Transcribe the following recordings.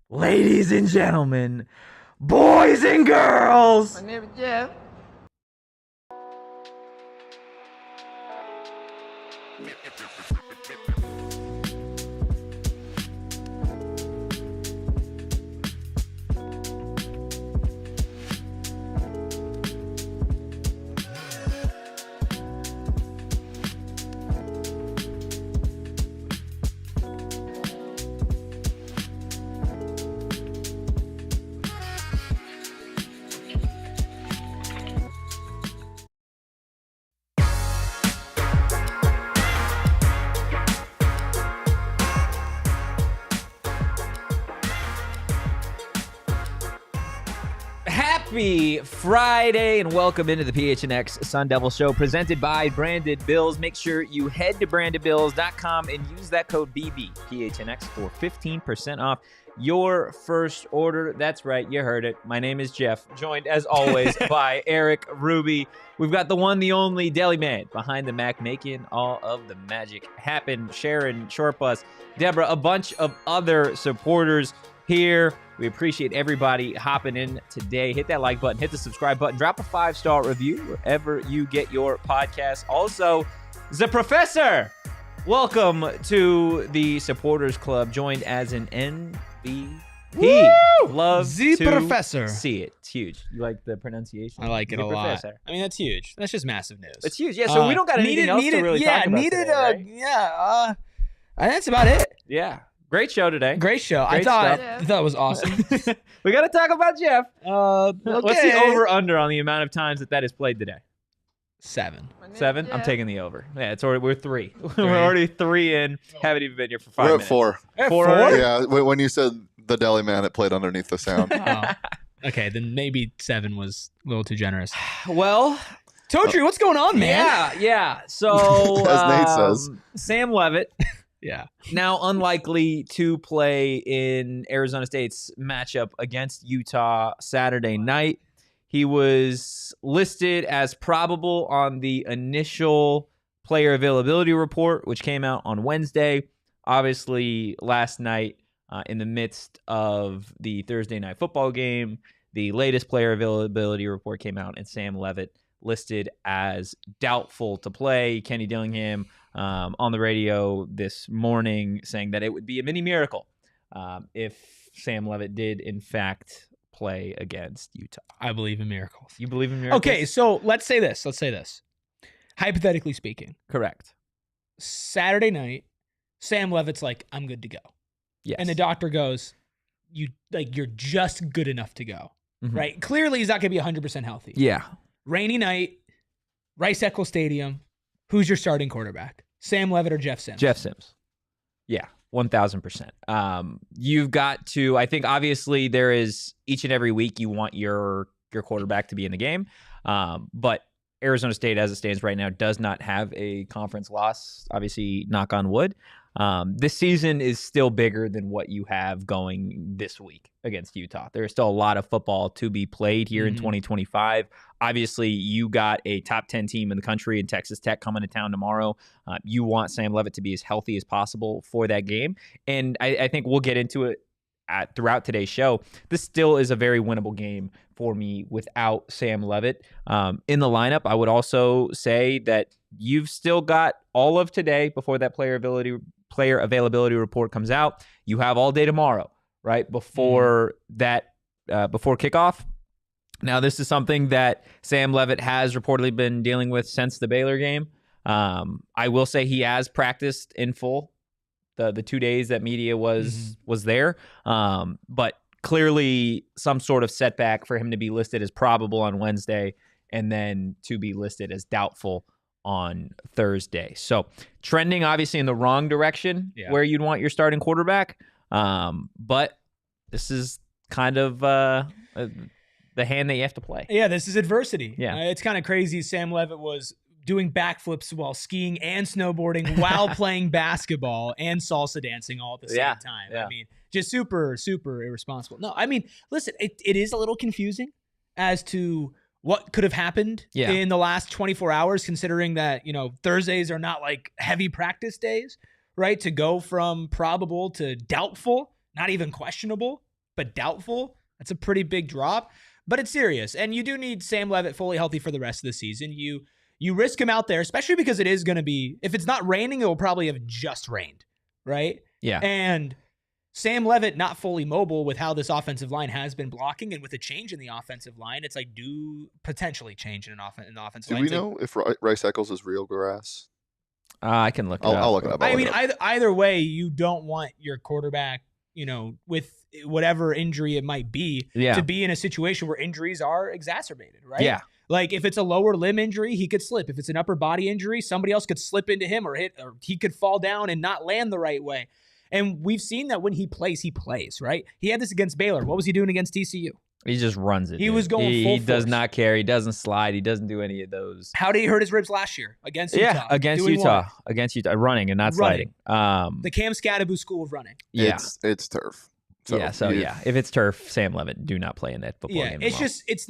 ladies and gentlemen, boys and girls. My name is Jeff. Happy Friday and welcome into the PHNX Sun Devils show presented by Branded Bills. Make sure you head to brandedbills.com and use that code BBPHNX for 15% off your first order. That's right, you heard it. My name is Jeff, joined as always by Erik, Ruby. We've got the one, the only Deli Man behind the Mac, making all of the magic happen. Sharon, Shortbus, Deborah, a bunch of other supporters here. We appreciate everybody hopping in today. Hit that like button, hit the subscribe button, drop a 5-star review wherever you get your podcast. Also, the professor, welcome to the supporters club, joined as an MVP. Woo! Love the to professor. See it. It's huge. You like the pronunciation? I like it The a lot. professor. I mean, that's huge. That's just massive news. It's huge. Yeah, so we don't got anything else to really talk about today, right? That's about it. Yeah. Great show today. Great show. Great I thought it was awesome. We got to talk about Jeff. Okay. What's the over-under on the amount of times that is played today? 7. 7? I'm taking the over. Yeah, it's already, we're 3. We're already 3 in. Haven't even been here for 5 We're minutes. at 4. At 4? four? Yeah, when you said the Deli Man, it played underneath the sound. Oh. Okay, then maybe 7 was a little too generous. Well, Totri, what's going on, man? yeah. So, As Nate says. Sam Leavitt, Yeah. now unlikely to play in Arizona State's matchup against Utah Saturday night. He was listed as probable on the initial player availability report, which came out on Wednesday. Obviously, last night, in the midst of the Thursday night football game, the latest player availability report came out, and Sam Leavitt listed as doubtful to play. Kenny Dillingham on the radio this morning saying that it would be a mini miracle if Sam Leavitt did, in fact, play against Utah. I believe in miracles. You believe in miracles? Okay, so let's say this. Hypothetically speaking, Correct. Saturday night, Sam Leavitt's like, I'm good to go. Yes. And the doctor goes, you're just good enough to go. Mhm. Right? Clearly, he's not going to be 100% healthy. Yeah. Rainy night, Rice-Eccles Stadium. Who's your starting quarterback? Sam Leavitt or Jeff Sims? Jeff Sims. Yeah, 1,000%. You've got to, I think, obviously, there is each and every week you want your quarterback to be in the game. But Arizona State, as it stands right now, does not have a conference loss. Obviously, knock on wood. This season is still bigger than what you have going this week against Utah. There's still a lot of football to be played here in 2025. Obviously, you got a top 10 team in the country in Texas Tech coming to town tomorrow. You want Sam Leavitt to be as healthy as possible for that game. And I think we'll get into it throughout today's show. This still is a very winnable game for me without Sam Leavitt in the lineup. I would also say that you've still got all of today before that player availability report comes out. You have all day tomorrow, right? Before before kickoff. Now, this is something that Sam Leavitt has reportedly been dealing with since the Baylor game. I will say he has practiced in full the 2 days that media was there. But clearly some sort of setback for him to be listed as probable on Wednesday and then to be listed as doubtful on Thursday. So trending obviously in the wrong direction where you'd want your starting quarterback. But this is kind of the hand that you have to play. Yeah, this is adversity. Yeah. It's kind of crazy. Sam Leavitt was doing backflips while skiing and snowboarding while playing basketball and salsa dancing all at the same time. Yeah. I mean, just super, super irresponsible. No, I mean, listen, it is a little confusing as to what could have happened in the last 24 hours, considering that, Thursdays are not like heavy practice days, right? To go from probable to doubtful, not even questionable but doubtful. That's a pretty big drop, but it's serious. And you do need Sam Leavitt fully healthy for the rest of the season. You risk him out there, especially because it is going to be, if it's not raining, it will probably have just rained, right? Yeah. And Sam Leavitt not fully mobile with how this offensive line has been blocking, and with a change in the offensive line, it's like do potentially change in the offensive line. Do we know if Rice Eccles is real grass? I can look it up. I'll look it up. Either way, you don't want your quarterback, with whatever injury it might be, to be in a situation where injuries are exacerbated, right? Yeah. Like if it's a lower limb injury, he could slip. If it's an upper body injury, somebody else could slip into him or he could fall down and not land the right way. And we've seen that when he plays, right? He had this against Baylor. What was he doing against TCU? He just runs it. He was going full He does force. not care. He doesn't slide. He doesn't do any of those. How did he hurt his ribs last year? Against Utah. Yeah, against Utah. Running and not sliding. The Cam Scadaboo school of running. Yeah. It's turf. So if it's turf, Sam Leavitt, do not play in that football game. It's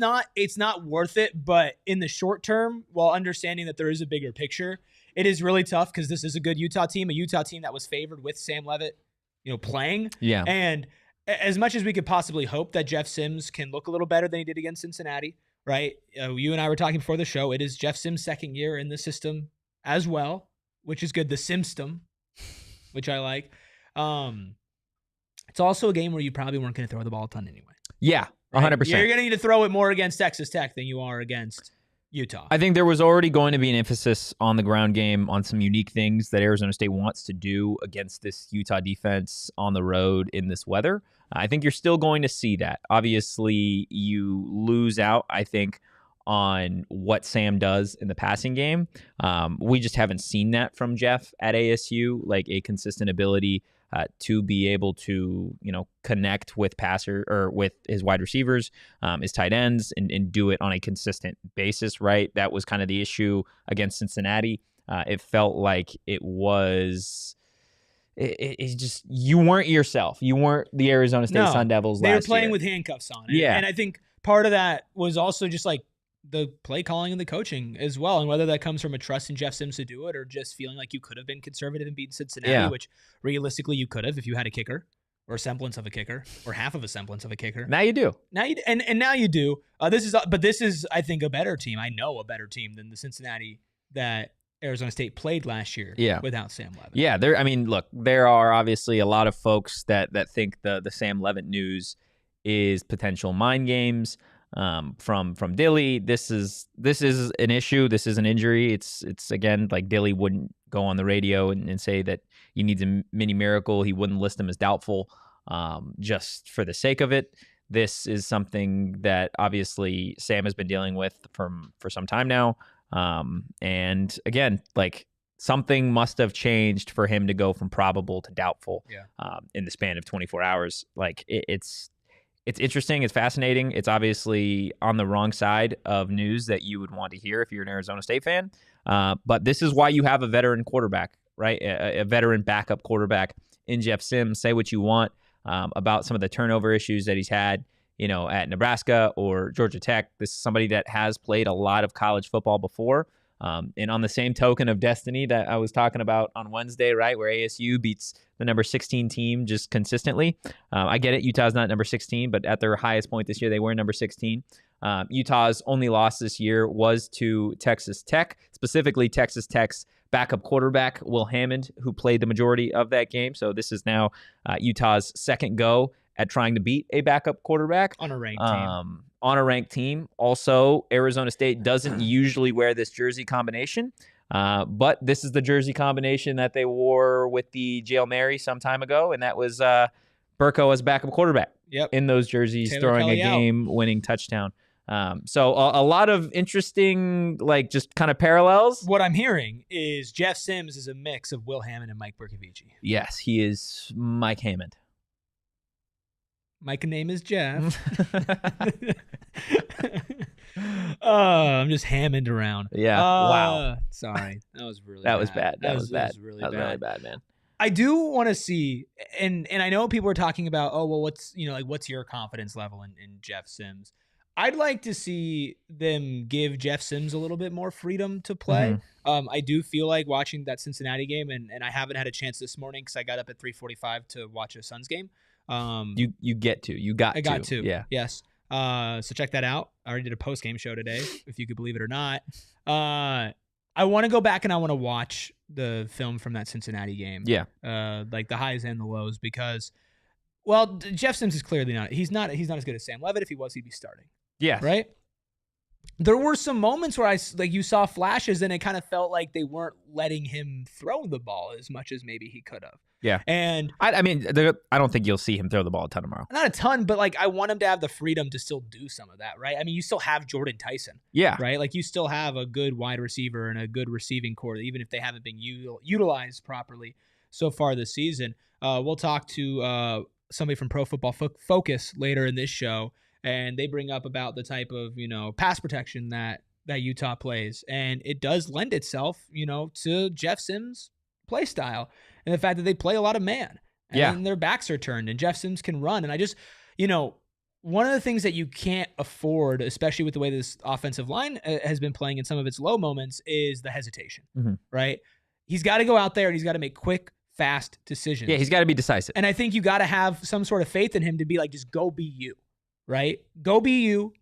not worth it, but in the short term, while understanding that there is a bigger picture, it is really tough because this is a good Utah team that was favored with Sam Leavitt, playing. Yeah. And as much as we could possibly hope that Jeff Sims can look a little better than he did against Cincinnati, right? You and I were talking before the show. It is Jeff Sims' second year in the system as well, which is good. The Simstem, which I like. It's also a game where you probably weren't going to throw the ball a ton anyway. Yeah, 100%. You're going to need to throw it more against Texas Tech than you are against Utah. I think there was already going to be an emphasis on the ground game, on some unique things that Arizona State wants to do against this Utah defense on the road in this weather. I think you're still going to see that. Obviously, you lose out, I think, on what Sam does in the passing game. We just haven't seen that from Jeff at ASU, like a consistent ability to be able to, connect with passer or with his wide receivers, his tight ends, and do it on a consistent basis, right? That was kind of the issue against Cincinnati. It felt like it just, you weren't yourself. You weren't the Arizona State Sun Devils last year. They were playing with handcuffs on. Yeah. And I think part of that was also just like the play calling and the coaching as well, and whether that comes from a trust in Jeff Sims to do it or just feeling like you could have been conservative and beat Cincinnati, which realistically you could have if you had a kicker or a semblance of a kicker or half of a semblance of a kicker. Now you do. Now you do. This is I think a better team. I know a better team than the Cincinnati that Arizona State played last year without Sam Leavitt. Yeah, there are obviously a lot of folks that think the Sam Leavitt news is potential mind games. From Dilly, this is an issue. This is an injury. It's again, like Dilly wouldn't go on the radio and say that he needs a mini miracle. He wouldn't list him as doubtful, just for the sake of it. This is something that obviously Sam has been dealing with for some time now. And again, like something must have changed for him to go from probable to doubtful, in the span of 24 hours. Like it's interesting. It's fascinating. It's obviously on the wrong side of news that you would want to hear if you're an Arizona State fan. But this is why you have a veteran quarterback, right? A veteran backup quarterback in Jeff Sims. Say what you want about some of the turnover issues that he's had, at Nebraska or Georgia Tech. This is somebody that has played a lot of college football before. And on the same token of destiny that I was talking about on Wednesday, right, where ASU beats the number 16 team just consistently. I get it. Utah's not number 16, but at their highest point this year, they were number 16. Utah's only loss this year was to Texas Tech, specifically Texas Tech's backup quarterback, Will Hammond, who played the majority of that game. So this is now Utah's second go at trying to beat a backup quarterback on a ranked team. Also, Arizona State doesn't usually wear this jersey combination, but this is the jersey combination that they wore with the Jail Mary some time ago, and that was Burko as backup quarterback in those jerseys, throwing a game-winning touchdown. So a lot of interesting, like, just kind of parallels. What I'm hearing is Jeff Sims is a mix of Will Hammond and Mike Bercovici. Yes, he is Mike Hammond. My name is Jeff. I'm just Hammond around. Yeah. Wow. Sorry. That was really bad. That was bad. That was really bad, man. I do want to see, and I know people are talking about, what's your confidence level in Jeff Sims? I'd like to see them give Jeff Sims a little bit more freedom to play. Mm-hmm. I do feel like watching that Cincinnati game, and I haven't had a chance this morning because I got up at 3:45 to watch a Suns game. You got to. Yeah. Yes. So check that out. I already did a post-game show today, if you could believe it or not. I want to go back and I want to watch the film from that Cincinnati game. Yeah. Like the highs and the lows, because, well, Jeff Sims is clearly not. He's not as good as Sam Leavitt. If he was, he'd be starting. Yeah. Right. There were some moments where you saw flashes and it kind of felt like they weren't letting him throw the ball as much as maybe he could have. Yeah. And I mean, I don't think you'll see him throw the ball a ton tomorrow. Not a ton, but like I want him to have the freedom to still do some of that, right? I mean, you still have Jordan Tyson. Yeah. Right? Like you still have a good wide receiver and a good receiving core, even if they haven't been utilized properly so far this season. We'll talk to somebody from Pro Football Focus later in this show, and they bring up about the type of, pass protection that Utah plays. And it does lend itself, to Jeff Sims' play style and the fact that they play a lot of man and their backs are turned and Jeff Sims can run. And I just, one of the things that you can't afford, especially with the way this offensive line has been playing in some of its low moments, is the hesitation, right? He's got to go out there and he's got to make quick, fast decisions. Yeah, he's got to be decisive. And I think you got to have some sort of faith in him to be like, just go be you. Right? Go be you.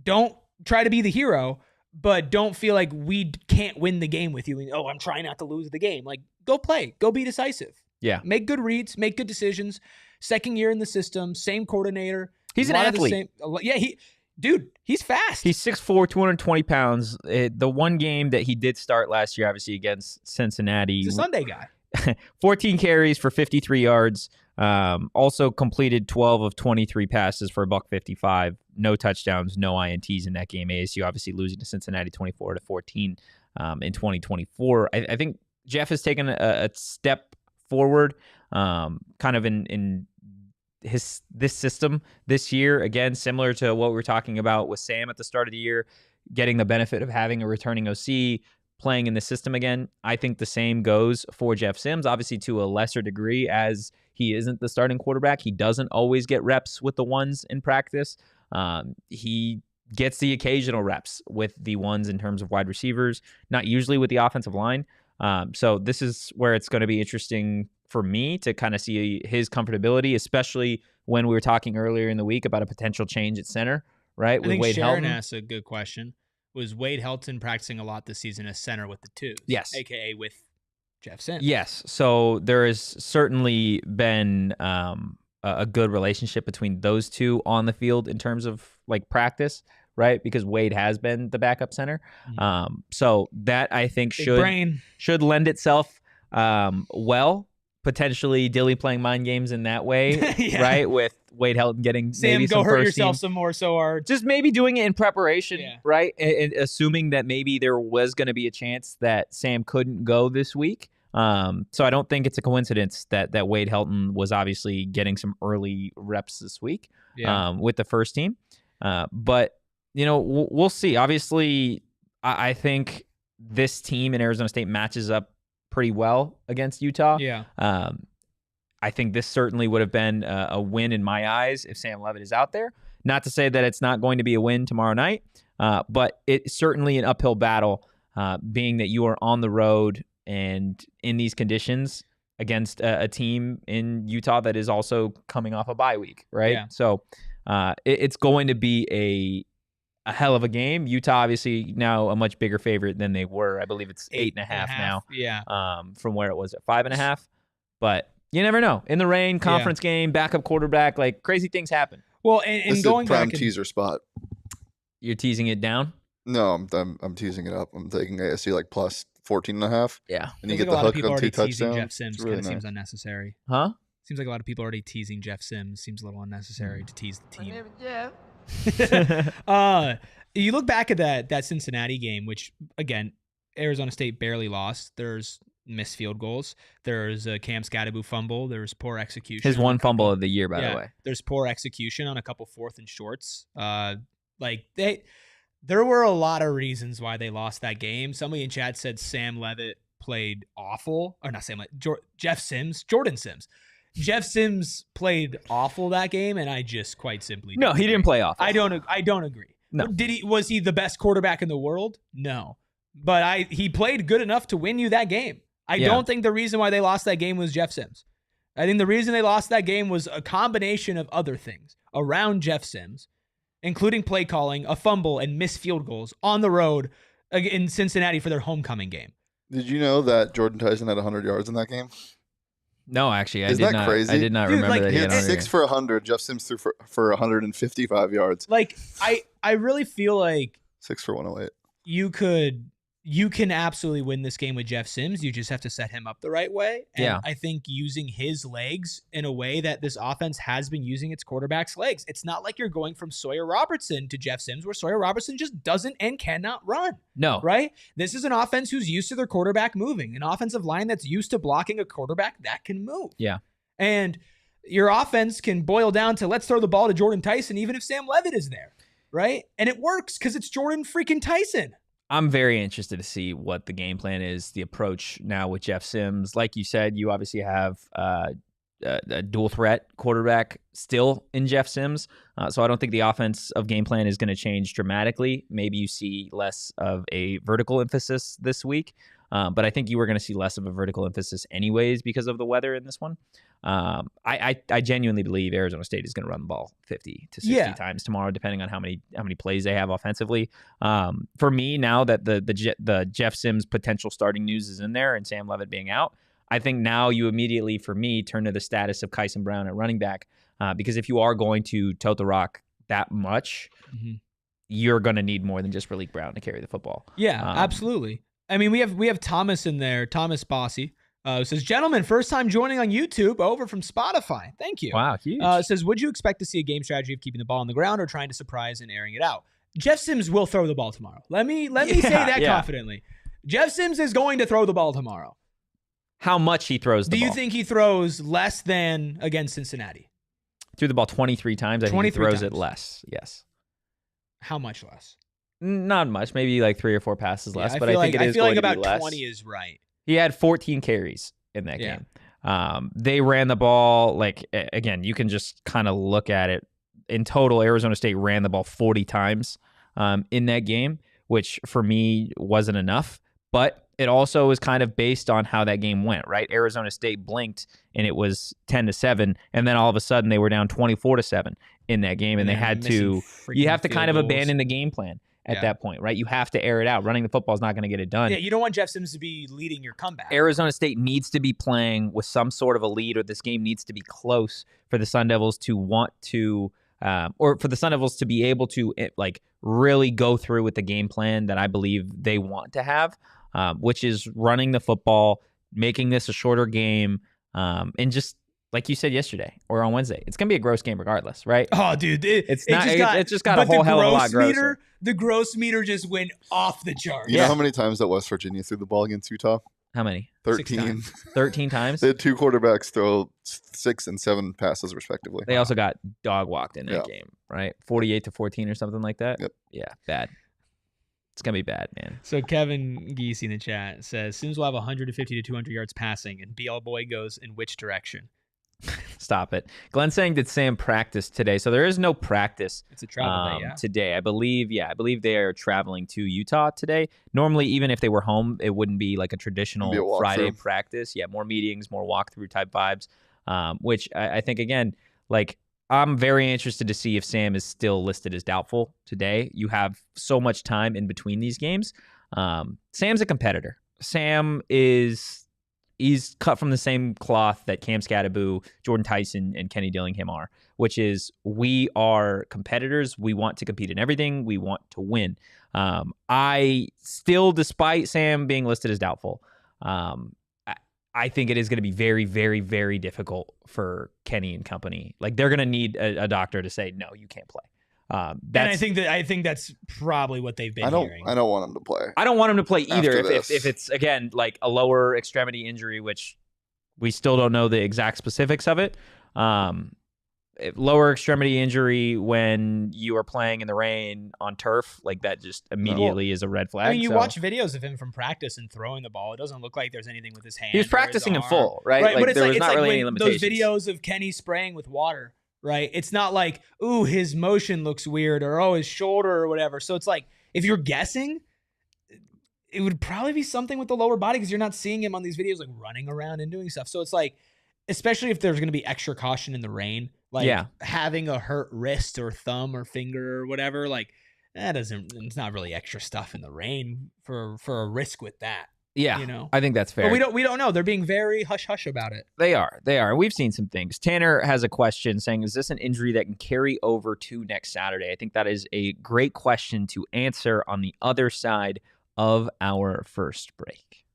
Don't try to be the hero, but don't feel like we can't win the game with you. And, I'm trying not to lose the game. Like, go play. Go be decisive. Yeah. Make good reads. Make good decisions. Second year in the system. Same coordinator. He's an athlete. He's fast. He's 6'4", 220 pounds. The one game that he did start last year, obviously, against Cincinnati. He's a Sunday guy. 14 carries for 53 yards. Also completed 12 of 23 passes for $155. No touchdowns, no INTs in that game. ASU obviously losing to Cincinnati 24-14 in 2024. I think Jeff has taken a step forward, kind of in this system this year. Again, similar to what we were talking about with Sam at the start of the year, getting the benefit of having a returning OC, playing in the system again. I think the same goes for Jeff Sims, obviously to a lesser degree, as he isn't the starting quarterback. He doesn't always get reps with the ones in practice. He gets the occasional reps with the ones in terms of wide receivers, not usually with the offensive line. So this is where it's going to be interesting for me to kind of see his comfortability, especially when we were talking earlier in the week about a potential change at center, right? I think Wade Sharon asked a good question. Was Wade Helton practicing a lot this season as center with the twos? Yes. AKA with Jeff Sims. Yes. So there has certainly been a good relationship between those two on the field in terms of like practice, right? Because Wade has been the backup center. So that I think should lend itself well. Potentially Dilly playing mind games in that way, right? With Wade Helton getting Sam, maybe go some hurt first yourself team. some more so hard. Just maybe doing it in preparation, right? And assuming that maybe there was going to be a chance that Sam couldn't go this week. So I don't think it's a coincidence that Wade Helton was obviously getting some early reps this week with the first team. But, we'll see. Obviously, I think this team in Arizona State matches up pretty well against Utah. Yeah. I think this certainly would have been a win in my eyes if Sam Leavitt is out there. Not to say that it's not going to be a win tomorrow night, but it's certainly an uphill battle, being that you are on the road and in these conditions against a team in Utah that is also coming off a bye week, right? Yeah. So it's going to be a hell of a game. Utah obviously now a much bigger favorite than they were. I believe it's 8.5 now. Yeah. From where it was at 5.5. But you never know. In the rain, conference game, backup quarterback, like crazy things happen. Well, and going back, back, teaser spot. You're teasing it down? No, I'm teasing it up. I'm taking ASU like plus 14.5. Yeah. And you get the hook on 2 touchdowns. Jeff Sims really kind of seems unnecessary. Huh? Seems like a lot of people already teasing Jeff Sims. Seems a little unnecessary to tease the team. You look back at that Cincinnati game, which again, Arizona State barely lost. There's missed field goals. There's a Cam Scadaboo fumble. There's poor execution. His one fumble of the year, by the way. There's poor execution on a couple 4th and shorts. There were a lot of reasons why they lost that game. Somebody in chat said Sam Leavitt played awful, or not Sam Leavitt, Jordan Sims. Jeff Sims played awful that game, and I just quite simply no, he didn't play awful. I don't agree. No. Was he the best quarterback in the world? No. But he played good enough to win you that game. I don't think the reason why they lost that game was Jeff Sims. I think the reason they lost that game was a combination of other things around Jeff Sims, including play calling, a fumble, and missed field goals on the road in Cincinnati for their homecoming game. Did you know that Jordan Tyson had 100 yards in that game? No, actually, Isn't that crazy? I did not remember that. He had 6 for 100. Jeff Sims threw for 155 yards. Like, I really feel like 6 for 108. You can absolutely win this game with Jeff Sims. You just have to set him up the right way. And I think using his legs in a way that this offense has been using its quarterback's legs. It's not like you're going from Sawyer Robertson to Jeff Sims where Sawyer Robertson just doesn't and cannot run. No. Right? This is an offense who's used to their quarterback moving, an offensive line that's used to blocking a quarterback that can move. Yeah. And your offense can boil down to let's throw the ball to Jordan Tyson even if Sam Leavitt is there. Right? And it works because it's Jordan freaking Tyson. I'm very interested to see what the game plan is, the approach now with Jeff Sims. Like you said, you obviously have a dual threat quarterback still in Jeff Sims. So I don't think the offense of game plan is going to change dramatically. Maybe you see less of a vertical emphasis this week. But I think you were going to see less of a vertical emphasis anyways because of the weather in this one. I genuinely believe Arizona State is going to run the ball 50 to 60 times tomorrow, depending on how many plays they have offensively. For me, now that the Jeff Sims potential starting news is in there and Sam Leavitt being out, I think now you immediately, for me, turn to the status of Kyson Brown at running back, because if you are going to tote the rock that much, you're going to need more than just Raleek Brown to carry the football. Yeah, absolutely. I mean, we have Thomas in there, Thomas Bossy. Says, gentlemen, first time joining on YouTube over from Spotify. Thank you. Wow, huge. Says, would you expect to see a game strategy of keeping the ball on the ground or trying to surprise and airing it out? Jeff Sims will throw the ball tomorrow. Let me say that confidently. Jeff Sims is going to throw the ball tomorrow. How much he throws the ball? Do you think he throws less than against Cincinnati? Threw the ball 23 times. I think he throws it less. Yes. How much less? Not much. Maybe like 3 or 4 passes less. But I think I feel like about 20 is right. He had 14 carries in that game. They ran the ball, like, again, you can just kind of look at it. In total, Arizona State ran the ball 40 times in that game, which for me wasn't enough. But it also is kind of based on how that game went, right? Arizona State blinked and it was 10-7, and then all of a sudden they were down 24-7 in that game, and they had to. You have to kind of abandon the game plan at that point, right? You have to air it out. Running the football is not going to get it done. Yeah, you don't want Jeff Sims to be leading your comeback. Arizona State needs to be playing with some sort of a lead, or this game needs to be close for the Sun Devils to want to, or for the Sun Devils to be able to like really go through with the game plan that I believe they want to have, which is running the football, making this a shorter game, and just like you said yesterday or on Wednesday, it's gonna be a gross game regardless, right? Oh, dude, it's just got a whole hell of a lot grosser. The gross meter just went off the charts. You know how many times that West Virginia threw the ball against Utah? How many? 13. 13 times? They had 2 quarterbacks throw 6 and 7 passes respectively. They also got dog walked in that game, right? 48-14 or something like that. Yep. Yeah, bad. It's going to be bad, man. So Kevin Geese in the chat says, Sims will have 150 to 200 yards passing, and BL Boy goes in which direction? Stop it. Glenn saying, did Sam practice today? So there is no practice. It's a travel day, today. I believe they are traveling to Utah today. Normally, even if they were home, it wouldn't be like a traditional Friday practice. Yeah, more meetings, more walkthrough type vibes, which I think, again, like, I'm very interested to see if Sam is still listed as doubtful today. You have so much time in between these games. Sam's a competitor. He's cut from the same cloth that Cam Scattaboo, Jordan Tyson, and Kenny Dillingham are, which is we are competitors. We want to compete in everything. We want to win. I still, despite Sam being listed as doubtful, I think it is going to be very, very, very difficult for Kenny and company. Like, they're going to need a doctor to say, no, you can't play. And I think that's probably what they've been hearing. I don't want him to play. I don't want him to play either. If it's, again, like a lower extremity injury, which we still don't know the exact specifics of it. Lower extremity injury when you are playing in the rain on turf, like that just immediately is a red flag. I mean, you watch videos of him from practice and throwing the ball. It doesn't look like there's anything with his hand. He was practicing in full, right? Right, like, but there was not really any limitations. Those videos of Kenny spraying with water, right? It's not like, ooh, his motion looks weird, or oh, his shoulder or whatever. So it's like, if you're guessing, it would probably be something with the lower body because you're not seeing him on these videos like running around and doing stuff. So it's like, especially if there's going to be extra caution in the rain, like having a hurt wrist or thumb or finger or whatever, like it's not really extra stuff in the rain for a risk with that. Yeah, you know, I think that's fair. But we don't know. They're being very hush hush about it. They are. We've seen some things. Tanner has a question saying, is this an injury that can carry over to next Saturday? I think that is a great question to answer on the other side of our first break.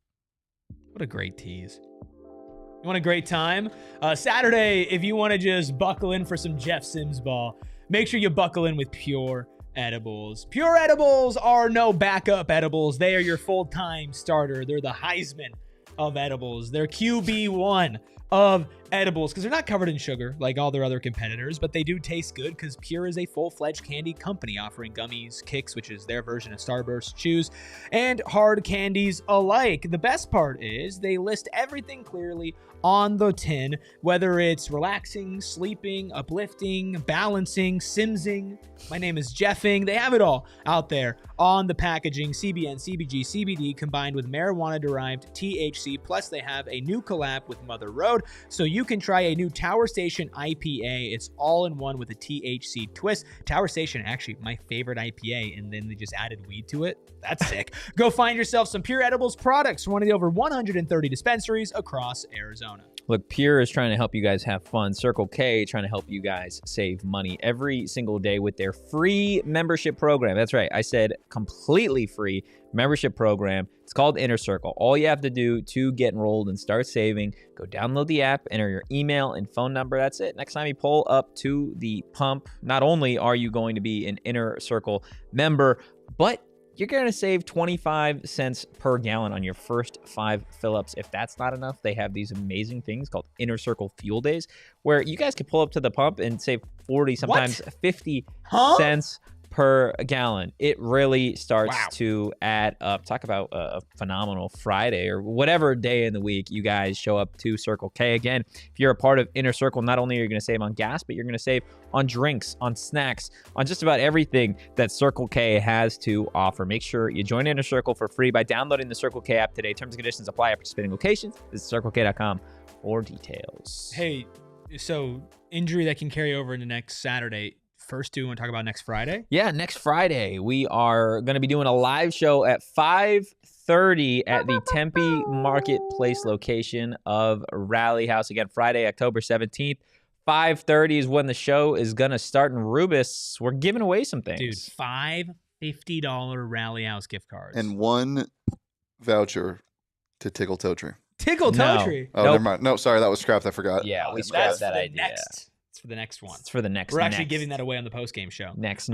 What a great tease. You want a great time? Saturday, if you want to just buckle in for some Jeff Sims ball, make sure you buckle in with Pure Edibles. Pure Edibles are no backup edibles. They are your full-time starter. They're the Heisman of edibles. They're QB1 of edibles because they're not covered in sugar like all their other competitors, but they do taste good because Pure is a full-fledged candy company offering gummies, kicks, which is their version of Starburst, chews, and hard candies alike. The best part is they list everything clearly on the tin, whether it's relaxing, sleeping, uplifting, balancing, simsing. My name is Jeffing. They have it all out there on the packaging. CBN, CBG, CBD combined with marijuana-derived THC. Plus, they have a new collab with Mother Road, so you can try a new Tower Station IPA. It's all in one with a THC twist. Tower Station, actually my favorite IPA, and then they just added weed to it. That's sick. Go find yourself some Pure Edibles products from one of the over 130 dispensaries across Arizona. Look, Pure is trying to help you guys have fun. Circle K trying to help you guys save money every single day with their free membership program. That's right. I said completely free membership program. It's called Inner Circle. All you have to do to get enrolled and start saving, go download the app, enter your email and phone number. That's it. Next time you pull up to the pump, not only are you going to be an Inner Circle member, but you're going to save 25 cents per gallon on your first 5 fill-ups. If that's not enough, they have these amazing things called Inner Circle Fuel Days, where you guys can pull up to the pump and save 40, sometimes 50 cents per gallon. It really starts to add up. Talk about a phenomenal Friday or whatever day in the week you guys show up to Circle K. Again, if you're a part of Inner Circle, not only are you going to save on gas, but you're going to save on drinks, on snacks, on just about everything that Circle K has to offer. Make sure you join Inner Circle for free by downloading the Circle K app today. Terms and conditions apply at participating locations. Visit CircleK.com for details. Hey, so injury that can carry over into next Saturday. First, do you want to talk about next Friday? Yeah, next Friday, we are going to be doing a live show at 5:30 at the Tempe Marketplace location of Rally House. Again, Friday, October 17th. 5:30 is when the show is going to start in Rubis. We're giving away some things. Dude, 5 $50 Rally House gift cards. And 1 voucher to Tickle Totri. Tickle Totri? Oh, never mind. No, sorry, that was scrapped. I forgot. Yeah, we scrapped that idea. It's for the next one. It's for the next. We're actually giving that away on the post-game show. Next.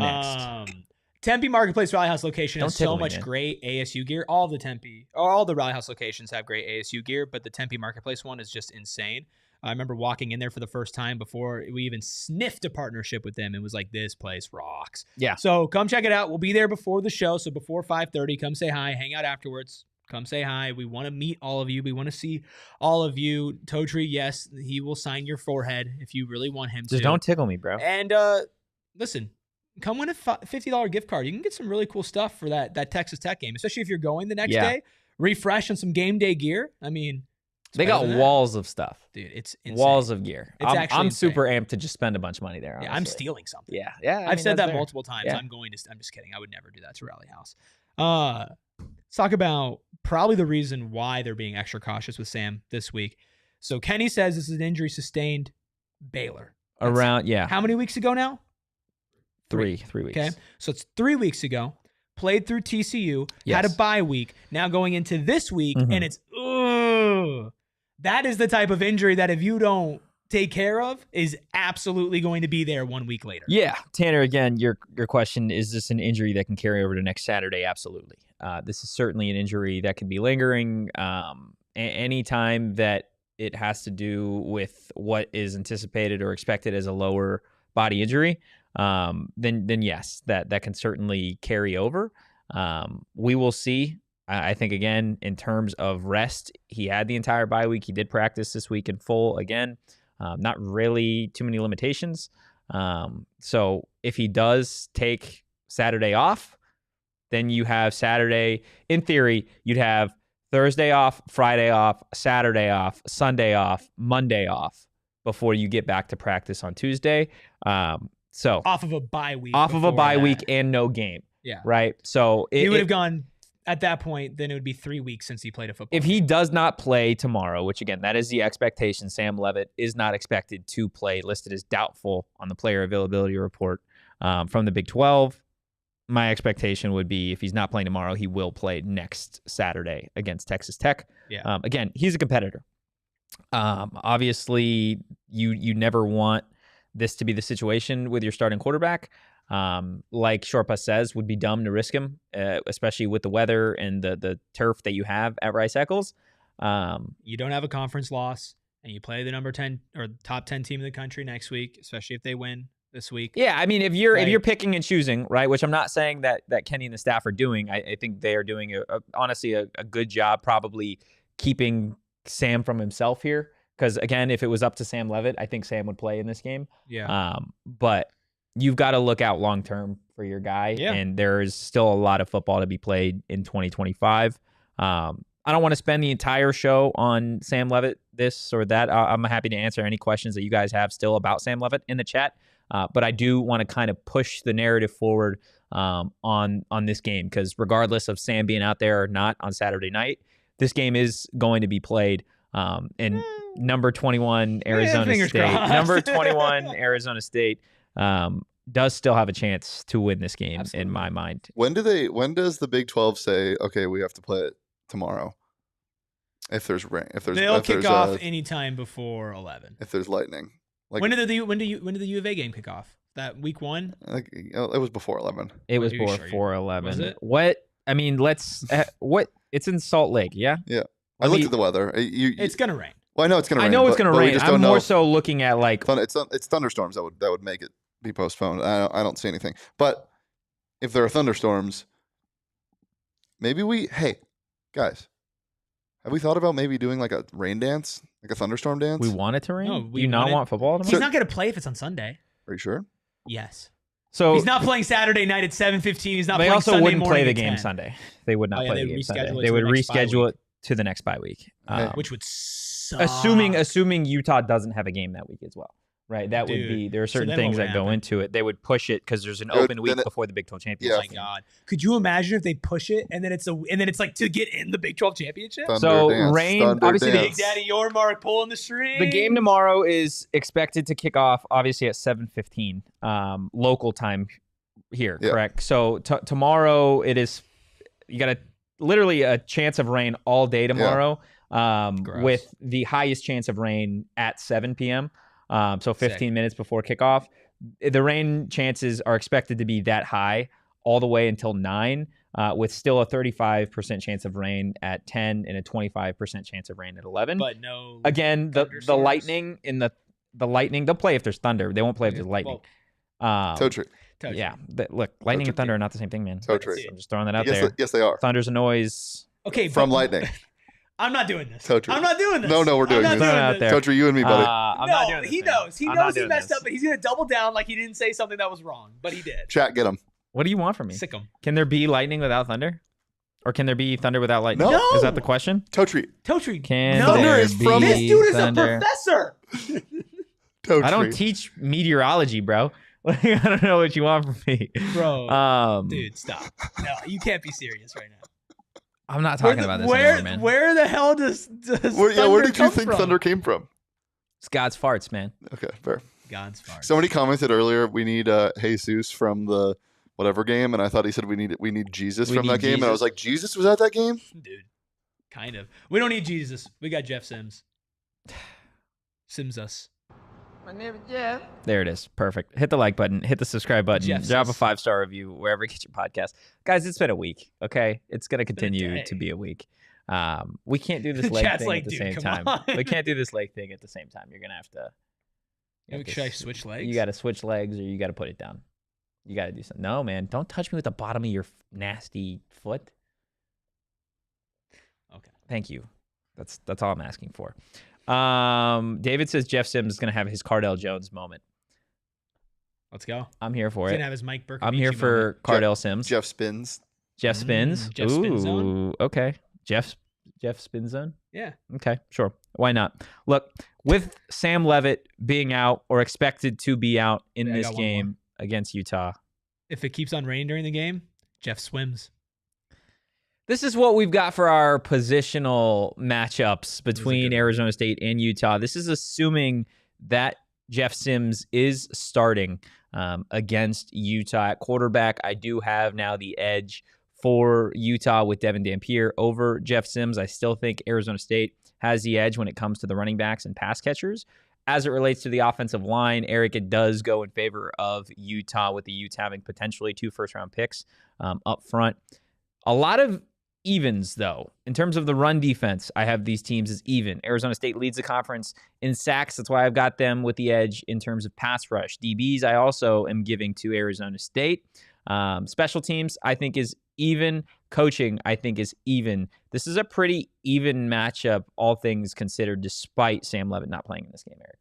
Tempe Marketplace Rally House location has so much great ASU gear. All the Rally House locations have great ASU gear, but the Tempe Marketplace one is just insane. I remember walking in there for the first time before we even sniffed a partnership with them. It was like, this place rocks. Yeah. So come check it out. We'll be there before the show. So before 5:30, come say hi, hang out afterwards. Come say hi. We want to meet all of you. We want to see all of you. Totri, yes, he will sign your forehead if you really want him to. Just don't tickle me, bro. And listen, come win a $50 gift card. You can get some really cool stuff for that Texas Tech game, especially if you're going the next day. Refresh on some game day gear. I mean, they got walls of stuff. Dude, it's insane. Walls of gear. I'm insane. super amped to just spend a bunch of money there. Honestly. Yeah, I'm stealing something. Yeah. I've said that multiple times. Yeah. I'm just kidding. I would never do that to Rally House. Let's talk about probably the reason why they're being extra cautious with Sam this week. So Kenny says this is an injury sustained Baylor. How many weeks ago now? 3 weeks. Okay. So it's 3 weeks ago. Played through TCU, had a bye week. Now going into this week, and it's, that is the type of injury that if you don't take care of is absolutely going to be there 1 week later. Yeah. Tanner, again, your question, is this an injury that can carry over to next Saturday? Absolutely. This is certainly an injury that could be lingering. Any time that it has to do with what is anticipated or expected as a lower body injury, then yes, that can certainly carry over. We will see. I think, again, in terms of rest, he had the entire bye week. He did practice this week in full again. Not really too many limitations. So if he does take Saturday off, then you have Saturday. In theory, you'd have Thursday off, Friday off, Saturday off, Sunday off, Monday off before you get back to practice on Tuesday. So off of a bye week. And no game. Yeah. Right. So he would have gone at that point. Then it would be 3 weeks since he played a football. If he does not play tomorrow, which again, that is the expectation. Sam Leavitt is not expected to play, listed as doubtful on the player availability report from the Big 12. My expectation would be if he's not playing tomorrow, he will play next Saturday against Texas Tech. Yeah. Again, he's a competitor. Obviously, you never want this to be the situation with your starting quarterback. Like Shorpa says, would be dumb to risk him, especially with the weather and the turf that you have at Rice Eccles. You don't have a conference loss, and you play the number 10 or top 10 team in the country next week, especially if they win this week. Yeah, I mean, if you're picking and choosing, right, which I'm not saying that Kenny and the staff are doing, I think they are doing honestly a good job probably keeping Sam from himself here. Because again, if it was up to Sam Leavitt, I think Sam would play in this game. Yeah. But you've got to look out long term for your guy, and there's still a lot of football to be played in 2025. I don't want to spend the entire show on Sam Leavitt, this or that. I'm happy to answer any questions that you guys have still about Sam Leavitt in the chat. But I do want to kind of push the narrative forward on this game, because regardless of Sam being out there or not on Saturday night, this game is going to be played. And number 21 Arizona State, number 21 Arizona State does still have a chance to win this game. Absolutely. In my mind. When does the Big 12 say, okay, we have to play it tomorrow? If there's rain, they'll kick off anytime before 11. If there's lightning. Like, when did the U of A game kick off? That week 1? Like, it was before 11. It was before 11. Was it? What? I mean, what? It's in Salt Lake, yeah? Yeah. I looked at the weather. It's going to rain. Well, I know it's going to rain. I know it's going to rain. I'm more so looking at like... It's thunderstorms that would make it be postponed. I don't see anything. But if there are thunderstorms, maybe hey, guys, have we thought about maybe doing like a rain dance? Like a thunderstorm dance? We want it to rain? No, do you not want football tomorrow? He's not going to play if it's on Sunday. Are you sure? Yes. So he's not playing Saturday night at 7:15. He's not playing Sunday morning. They also wouldn't play the game 10. Sunday. They would not play the game Sunday. They would reschedule it to the next bye week. Which would suck. Assuming Utah doesn't have a game that week as well. Right, that would be. There are certain things that go into it. They would push it because there's an open week before the Big 12 championship. Oh my God, could you imagine if they push it and then it's like to get in the Big 12 championship? Rain, obviously, Big Daddy Yormark pulling the string. The game tomorrow is expected to kick off obviously at 7:15 local time here. Yeah. Correct. So tomorrow it is. You got literally a chance of rain all day tomorrow. Yeah. With the highest chance of rain at 7 p.m. So 15 minutes before kickoff. The rain chances are expected to be that high all the way until 9, with still a 35% chance of rain at 10 and a 25% chance of rain at 11. But no. Again, the lightning in the lightning, they'll play if there's thunder. They won't play if there's lightning. Totri. Yeah. Look, lightning and thunder are not the same thing, man. Totri. I'm just throwing that out there. Yes, they are. Thunder's a noise. Okay. From lightning. I'm not doing this. Totri. I'm not doing this. No, we're doing this. Totri, you and me, buddy. I'm not doing this. He knows. He knows he messed up, but he's going to double down like he didn't say something that was wrong, but he did. Chat, get him. What do you want from me? Sick him. Can there be lightning without thunder? Or can there be thunder without lightning? No. Is that the question? Totri. Thunder is from this dude is a professor. Totri. I don't teach meteorology, bro. I don't know what you want from me. Bro. Dude, stop. No, you can't be serious right now. I'm not talking about this anymore, man. Where the hell does where did you think thunder came from? It's God's farts, man. Okay, fair. God's farts. Somebody commented earlier, we need Jesus from the whatever game, and I thought he said we need Jesus from that game, and I was like, Jesus was at that game? Dude, kind of. We don't need Jesus. We got Jeff Sims. Sims us. My name is Jeff. There it is. Perfect. Hit the like button. Hit the subscribe button. Drop a 5-star review wherever you get your podcast. Guys, it's been a week, okay? It's going to continue to be a week. We can't do this leg thing at the same time. We can't do this leg thing at the same time. You're going to have to... Should I switch legs? You got to switch legs or you got to put it down. You got to do something. No, man. Don't touch me with the bottom of your nasty foot. Okay. Thank you. That's all I'm asking for. David says Jeff Sims is going to have his Cardell Jones moment. Let's go. I'm here for He's it. going to have his Mike Burkett. I'm here for Cardell Sims. Jeff spins. Jeff spins. Jeff spin zone. Okay. Jeff Jeff spin zone? Yeah. Okay, sure. Why not? Look, with Sam Leavitt being out or expected to be out in this game against Utah. If it keeps on raining during the game, Jeff swims. This is what we've got for our positional matchups between Arizona State and Utah. This is assuming that Jeff Sims is starting against Utah at quarterback. I do have now the edge for Utah with Devon Dampier over Jeff Sims. I still think Arizona State has the edge when it comes to the running backs and pass catchers. As it relates to the offensive line, Erik, it does go in favor of Utah, with the Utes having potentially 2 first-round picks up front. A lot of evens, though. In terms of the run defense, I have these teams as even. Arizona State leads the conference in sacks. That's why I've got them with the edge in terms of pass rush. DBs, I also am giving to Arizona State. Special teams, I think, is even. Coaching, I think, is even. This is a pretty even matchup, all things considered, despite Sam Leavitt not playing in this game, Erik.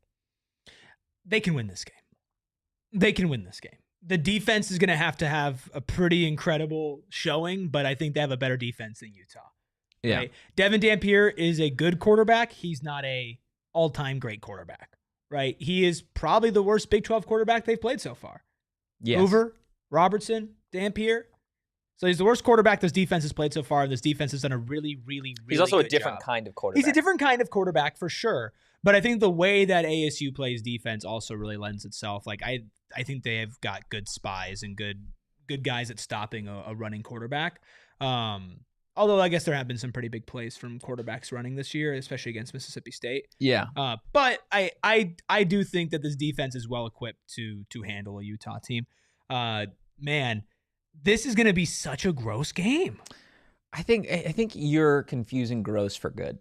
They can win this game. The defense is going to have a pretty incredible showing, but I think they have a better defense than Utah. Yeah. Right? Devon Dampier is a good quarterback. He's not a all-time great quarterback, right? He is probably the worst Big 12 quarterback they've played so far. Yes. Hoover, Robertson, Dampier. So he's the worst quarterback this defense has played so far, and this defense has done a really, really, really He's also good a different job. kind of quarterback. He's a different kind of quarterback for sure. But I think the way that ASU plays defense also really lends itself. Like I think they have got good spies and good guys at stopping a running quarterback. Although I guess there have been some pretty big plays from quarterbacks running this year, especially against Mississippi State. Yeah. But I do think that this defense is well equipped to handle a Utah team. Man, this is going to be such a gross game. I think you're confusing gross for good.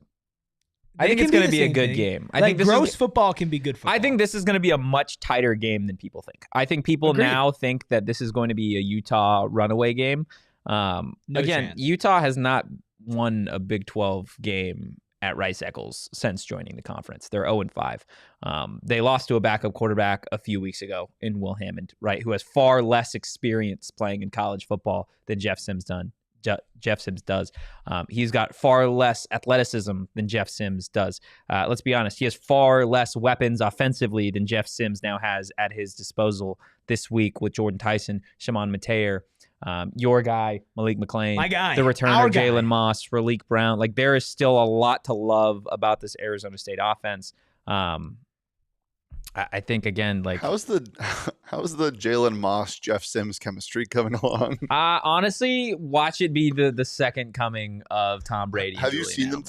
I think it's going to be a good game. I think gross football can be good football. I think this is going to be a much tighter game than people think. I think people now think that this is going to be a Utah runaway game. Again, chance. Utah has not won a Big 12 game at Rice-Eccles since joining the conference. They're 0-5. They lost to a backup quarterback a few weeks ago in Will Hammond, right, who has far less experience playing in college football than Jeff Sims does. He's got far less athleticism than Jeff Sims does. Let's be honest. He has far less weapons offensively than Jeff Sims now has at his disposal this week with Jordan Tyson, Chamon Metayer, your guy, Malik McClain, my guy, the returner, Jalen Moss, Raleek Brown. Like, there is still a lot to love about this Arizona State offense. I think, again, like, how's the Jalen Moss Jeff Sims chemistry coming along? Honestly, watch it be the second coming of Tom Brady. Have you seen them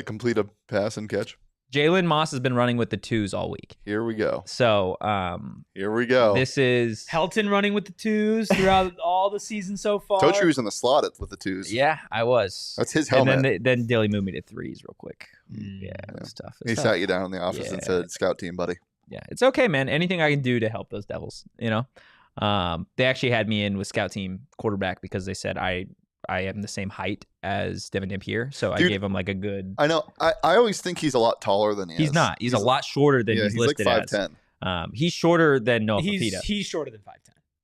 complete a pass and catch? Jalen Moss has been running with the twos all week. Here we go. So, here we go. This is Helton running with the twos throughout all the season so far. Totri was in the slot with the twos. Yeah, I was. That's his helmet. And then Dilly moved me to threes real quick. Yeah, it was tough. He sat you down in the office and said, "Scout team, buddy." Yeah, it's okay, man. Anything I can do to help those Devils, you know. They actually had me in with scout team quarterback because they said I am the same height as Devon Dampier, so I gave him like a good. I know. I always think he's a lot taller than he is. He's not. He's a lot shorter than he's listed like 5'10". as. He's shorter than Noah Fafita. He's shorter than 5'10".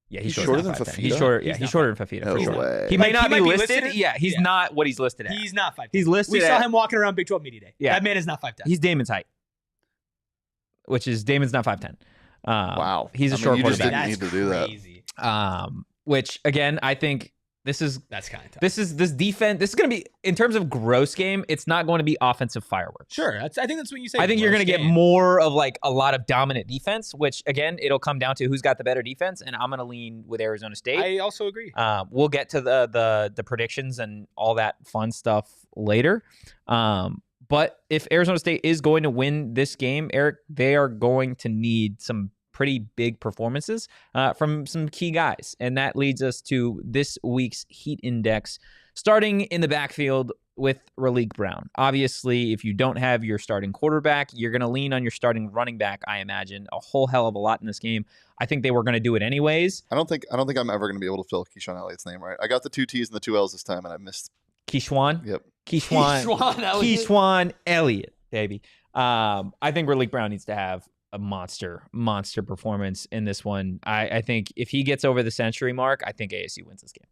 Yeah, he's shorter than 5'10". He's shorter. Yeah, he's shorter than Fafita. No for sure. way. He may not he be might be listed. Yeah, he's not what he's listed as. He's not 5'10". He's listed. We saw him walking around Big 12 Media Day. Yeah. That man is not 5'10". He's Damon's height, which is Damon's not 5'10". Wow, he's a short you just quarterback. didn't need to do that. Crazy. Which again, I think that's kind of tough. This defense. This is going to be, in terms of gross game, it's not going to be offensive fireworks. Sure, I think that's what you say. I think you're going to get more of like a lot of dominant defense, which again, it'll come down to who's got the better defense, and I'm going to lean with Arizona State. I also agree. We'll get to the predictions and all that fun stuff later. But if Arizona State is going to win this game, Erik, they are going to need some pretty big performances from some key guys. And that leads us to this week's Heat Index, starting in the backfield with Raleek Brown. Obviously, if you don't have your starting quarterback, you're going to lean on your starting running back, I imagine, a whole hell of a lot in this game. I think they were going to do it anyways. I don't think I'm ever going to be able to fill Keyshaun Elliott's name right. I got the 2 T's and the 2 L's this time, and I missed. Keyshaun? Yep. Keyshaun Elliott, baby. I think Raleek Brown needs to have a monster performance in this one. I think if he gets over the century mark, I think ASU wins this game.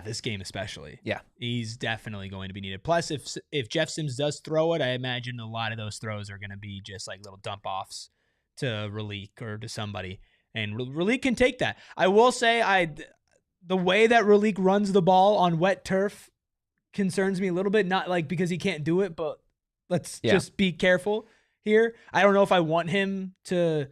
this game especially. Yeah. He's definitely going to be needed. Plus, if Jeff Sims does throw it, I imagine a lot of those throws are going to be just like little dump offs to Raleek or to somebody. And Raleek can take that. I will say, the way that Raleek runs the ball on wet turf concerns me a little bit. Not like because he can't do it, but let's just be careful here. I don't know if I want him to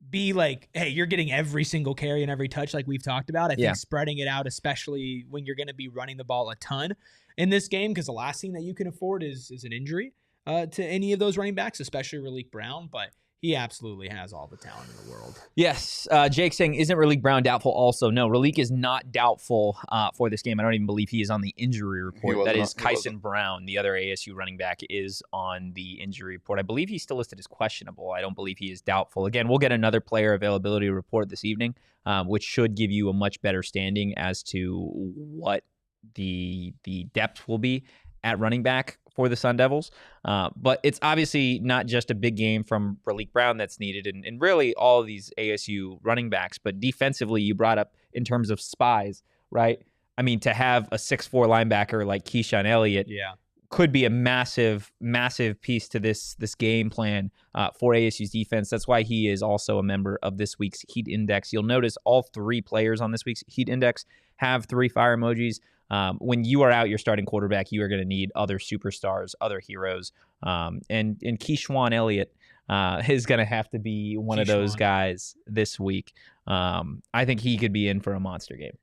be like, hey, you're getting every single carry and every touch like we've talked about. I think spreading it out, especially when you're going to be running the ball a ton in this game, because the last thing that you can afford is an injury to any of those running backs, especially Raleek Brown. But he absolutely has all the talent in the world. Yes. Jake saying, isn't Raleek Brown doubtful also? No, Raleek is not doubtful for this game. I don't even believe he is on the injury report. That is Kyson Brown, the other ASU running back, is on the injury report. I believe he's still listed as questionable. I don't believe he is doubtful. Again, we'll get another player availability report this evening, which should give you a much better standing as to what the depth will be at running back for the Sun Devils. But it's obviously not just a big game from Raleek Brown that's needed, and really all of these ASU running backs, but defensively, you brought up in terms of spies, right? I mean, to have a 6'4" linebacker like Keyshaun Elliott could be a massive, massive piece to this game plan for ASU's defense. That's why he is also a member of this week's Heat Index. You'll notice all 3 players on this week's Heat Index have 3 fire emojis. When you are out your starting quarterback, you are going to need other superstars, other heroes. And Keyshaun Elliott is going to have to be one of those guys this week. I think he could be in for a monster game.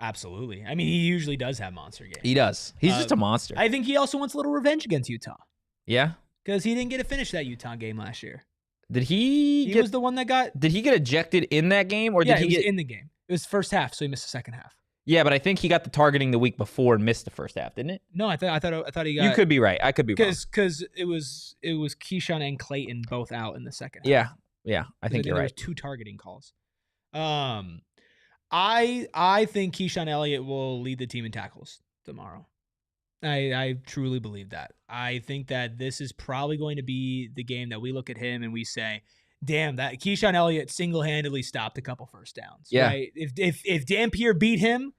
Absolutely. I mean, he usually does have monster games. He does. He's just a monster. I think he also wants a little revenge against Utah. Yeah? Because he didn't get to finish that Utah game last year. Did he was the one that got... Did he get ejected in that game? Or did he get in the game? It was first half, so he missed the second half. Yeah, but I think he got the targeting the week before and missed the first half, didn't it? No, I thought he got... You could be right. I could be wrong. Because it was Keyshaun and Clayton both out in the second half. Yeah. I think you're right. There was 2 targeting calls. I think Keyshaun Elliott will lead the team in tackles tomorrow. I truly believe that. I think that this is probably going to be the game that we look at him and we say, damn, that Keyshaun Elliott single-handedly stopped a couple first downs. Yeah. Right? If Dampier beat him,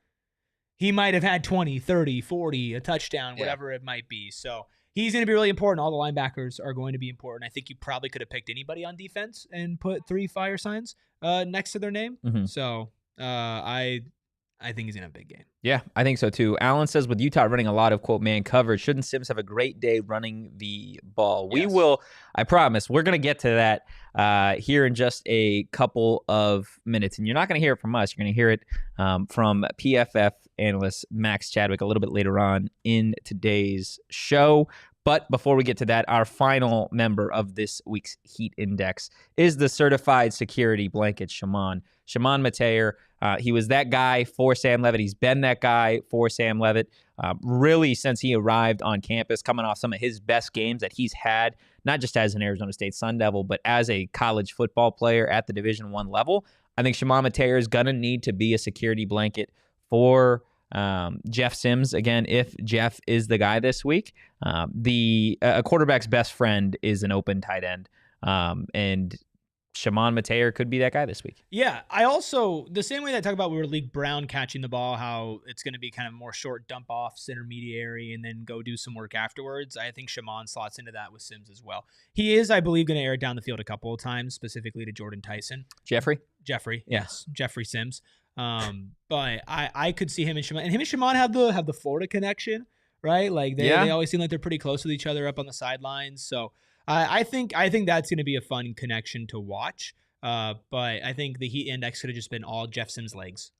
he might have had 20, 30, 40, a touchdown, whatever it might be. So he's going to be really important. All the linebackers are going to be important. I think you probably could have picked anybody on defense and put 3 fire signs next to their name. Mm-hmm. So I think he's going to have a big game. Yeah, I think so too. Alan says, with Utah running a lot of, quote, man coverage, shouldn't Sims have a great day running the ball? We will, I promise. We're going to get to that here in just a couple of minutes. And you're not going to hear it from us. You're going to hear it from PFF analyst Max Chadwick a little bit later on in today's show. But before we get to that, our final member of this week's Heat Index is the certified security blanket, Chamon. Chamon Metayer. He was that guy for Sam Leavitt. He's been that guy for Sam Leavitt really since he arrived on campus, coming off some of his best games that he's had, not just as an Arizona State Sun Devil, but as a college football player at the Division I level. I think Chamon Metayer is going to need to be a security blanket for Jeff Sims, again, if Jeff is the guy this week. A quarterback's best friend is an open tight end, and Chamon Metayer could be that guy this week. Yeah, I also, the same way that I talk about Raleek Brown catching the ball, how it's going to be kind of more short dump offs, intermediary, and then go do some work afterwards. I think Chamon slots into that with Sims as well. He is, I believe, going to air it down the field a couple of times, specifically to Jordan Tyson. Jeffrey, yes, Jeffrey Sims. But I could see him and Chamon, and him and Chamon have the Florida connection, right? Like they always seem like they're pretty close with each other up on the sidelines. So I think that's going to be a fun connection to watch. But I think the Heat Index could have just been all Jeff Sims' legs.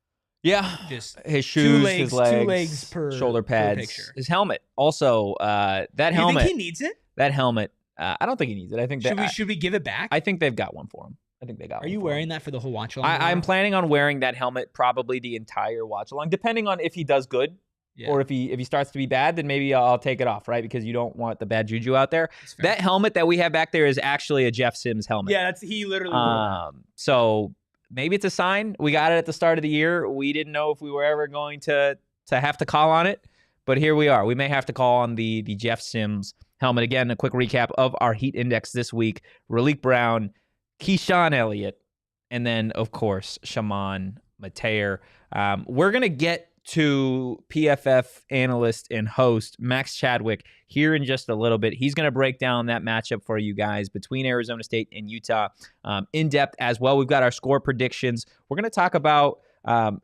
Yeah, just his shoes, his legs, 2 legs per shoulder pads, per picture. His helmet. Also, that helmet. You think he needs it? That helmet. I don't think he needs it. I think should we give it back? I think they've got one for him. I think they got. Are you wearing that for the whole watch along? I'm planning on wearing that helmet probably the entire watch along, depending on if he does good. Yeah. Or if he starts to be bad, then maybe I'll take it off, right? Because you don't want the bad juju out there. That helmet that we have back there is actually a Jeff Sims helmet. Yeah, he literally. So maybe it's a sign. We got it at the start of the year. We didn't know if we were ever going to have to call on it, but here we are. We may have to call on the Jeff Sims helmet. Again, a quick recap of our Heat Index this week: Raleek Brown, Keyshaun Elliott, and then of course Chamon Metayer. We're gonna get to PFF analyst and host Max Chadwick here in just a little bit. He's going to break down that matchup for you guys between Arizona State and Utah in depth as well. We've got our score predictions. We're going to talk about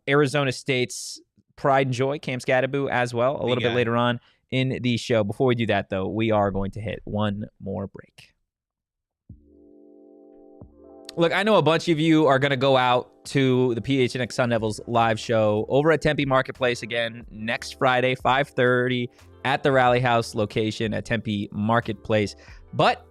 Arizona State's pride and joy, Cam Scadaboo, as well a little bit later on in the show. Before we do that, though, we are going to hit one more break. Look, I know a bunch of you are going to go out to the PHNX Sun Devils live show over at Tempe Marketplace again next Friday, 5:30 at the Rally House location at Tempe Marketplace. But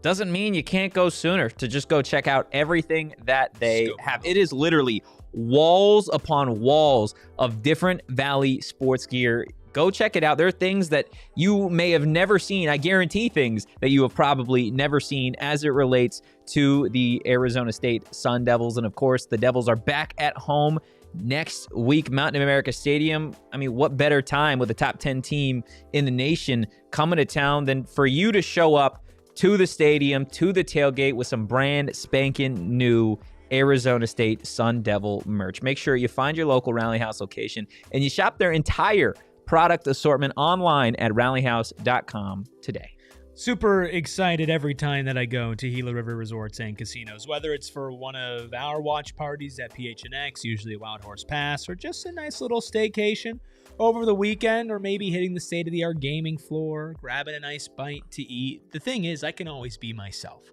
doesn't mean you can't go sooner to just go check out everything that they have. It is literally walls upon walls of different Valley sports gear. Go check it out. There are things that you may have never seen. I guarantee things that you have probably never seen as it relates to the Arizona State Sun Devils. And of course, the Devils are back at home next week, Mountain America Stadium. I mean, what better time with the top 10 team in the nation coming to town than for you to show up to the stadium, to the tailgate with some brand spanking new Arizona State Sun Devil merch. Make sure you find your local Rally House location and you shop their entire product assortment online at rallyhouse.com today. Super excited every time that I go to Gila River Resorts and Casinos, whether it's for one of our watch parties at PHNX, usually a Wild Horse Pass, or just a nice little staycation over the weekend, or maybe hitting the state-of-the-art gaming floor, grabbing a nice bite to eat. The thing is, I can always be myself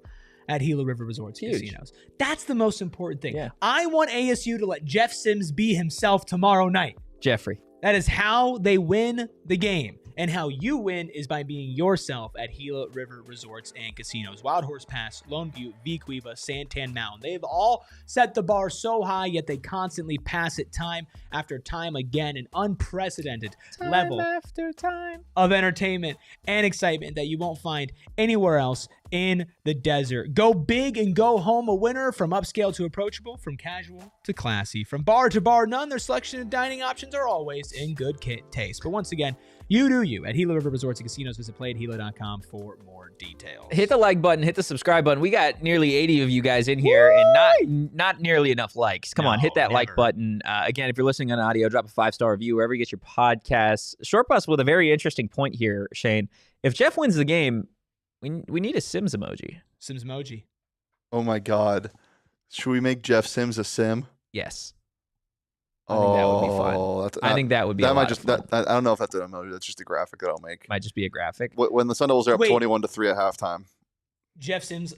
at Gila River Resorts Casinos. That's the most important thing. Yeah. I want ASU to let Jeff Sims be himself tomorrow night. Jeffrey. That is how they win the game. And how you win is by being yourself at Gila River Resorts and Casinos. Wild Horse Pass, Lone Butte, Vequiva, Santan Mountain. They've all set the bar so high, yet they constantly pass it time after time again. An unprecedented level after time of entertainment and excitement that you won't find anywhere else in the desert. Go big and go home a winner, from upscale to approachable, from casual to classy, from bar to bar none. Their selection of dining options are always in good taste. But once again, you do you at Gila River Resorts and Casinos. Visit playatgila.com for more details. Hit the like button, hit the subscribe button. We got nearly 80 of you guys in here and not nearly enough likes. Come on, hit that like button. Again, if you're listening on audio, drop a 5-star review wherever you get your podcasts. Short Bus with a very interesting point here, Shane. If Jeff wins the game, we need a Sims emoji. Sims emoji. Oh my God. Should we make Jeff Sims a sim? Yes. I think that would be fun. I think that would be that a might lot just of fun. that I don't know if that's an emoji. That's just a graphic that I'll make. Might just be a graphic. When the Sun Devils are up Wait. 21-3 at halftime. Jeff Sims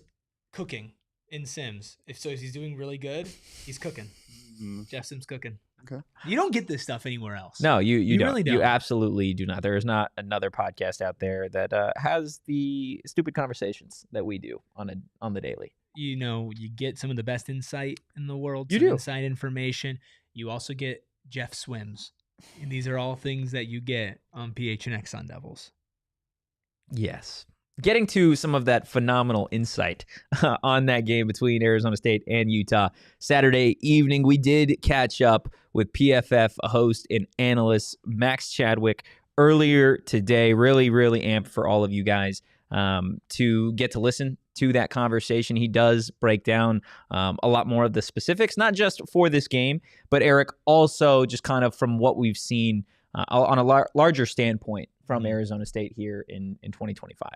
cooking in Sims. If he's doing really good, he's cooking. Mm-hmm. Jeff Sims cooking. Okay. You don't get this stuff anywhere else. No, you don't. Really don't. You absolutely do not. There is not another podcast out there that has the stupid conversations that we do on the daily. You know, you get some of the best insight in the world. You some do. Inside information. You also get Jeff Swims. And these are all things that you get on PHNX Sun Devils. Yes. Getting to some of that phenomenal insight on that game between Arizona State and Utah. Saturday evening, we did catch up with PFF host and analyst Max Chadwick earlier today. Really, really amped for all of you guys to get to listen to that conversation. He does break down a lot more of the specifics, not just for this game, but Erik, also just kind of from what we've seen on a larger standpoint from Arizona State here in 2025.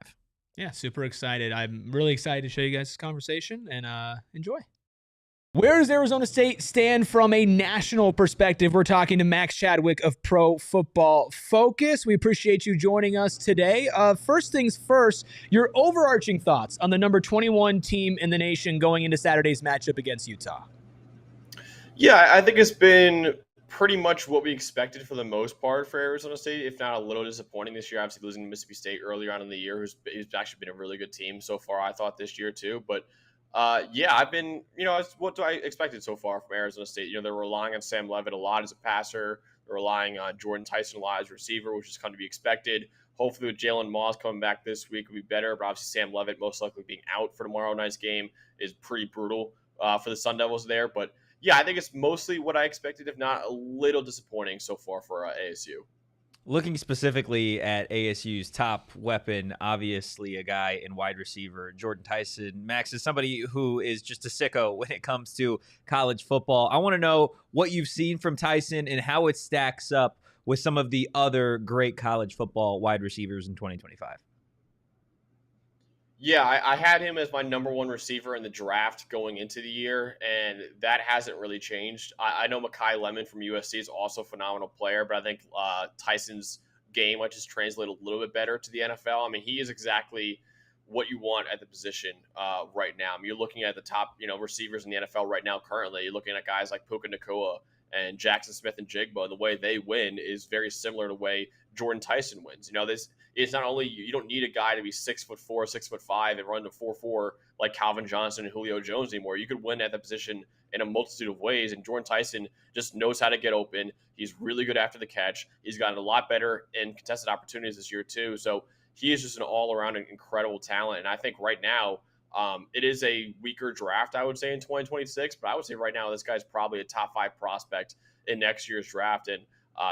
Yeah, super excited. I'm really excited to show you guys this conversation and enjoy. Where does Arizona State stand from a national perspective? We're talking to Max Chadwick of Pro Football Focus. We appreciate you joining us today. First things first, your overarching thoughts on the number 21 team in the nation going into Saturday's matchup against Utah. Yeah, I think it's been pretty much what we expected for the most part for Arizona State, if not a little disappointing this year. Obviously losing to Mississippi State earlier on in the year, who's actually been a really good team so far, I thought, this year too. But I've been, what do I expected so far from Arizona State? They're relying on Sam Leavitt a lot as a passer. They're relying on Jordan Tyson a lot as a receiver, which is kind of to be expected. Hopefully with Jalen Moss coming back this week will be better, but obviously Sam Leavitt most likely being out for tomorrow night's game is pretty brutal for the Sun Devils there. But yeah, I think it's mostly what I expected, if not a little disappointing so far for ASU. Looking specifically at ASU's top weapon, obviously a guy in wide receiver, Jordan Tyson. Max is somebody who is just a sicko when it comes to college football. I want to know what you've seen from Tyson and how it stacks up with some of the other great college football wide receivers in 2025. Yeah, I had him as my number one receiver in the draft going into the year, and that hasn't really changed. I know Mekhi Lemon from USC is also a phenomenal player, but I think Tyson's game might just translate a little bit better to the NFL. I mean, he is exactly what you want at the position right now. I mean, you're looking at the top, receivers in the NFL right now currently. You're looking at guys like Puka Nacua and Jackson Smith and Jigba, and the way they win is very similar to the way Jordan Tyson wins. It's not only you don't need a guy to be 6'4", 6'5", and run to 4.4 like Calvin Johnson and Julio Jones anymore. You could win at the position in a multitude of ways, and Jordan Tyson just knows how to get open. He's really good after the catch. He's gotten a lot better in contested opportunities this year too. So he is just an all-around incredible talent. And I think right now it is a weaker draft, I would say, in 2026. But I would say right now this guy's probably a top 5 prospect in next year's draft. And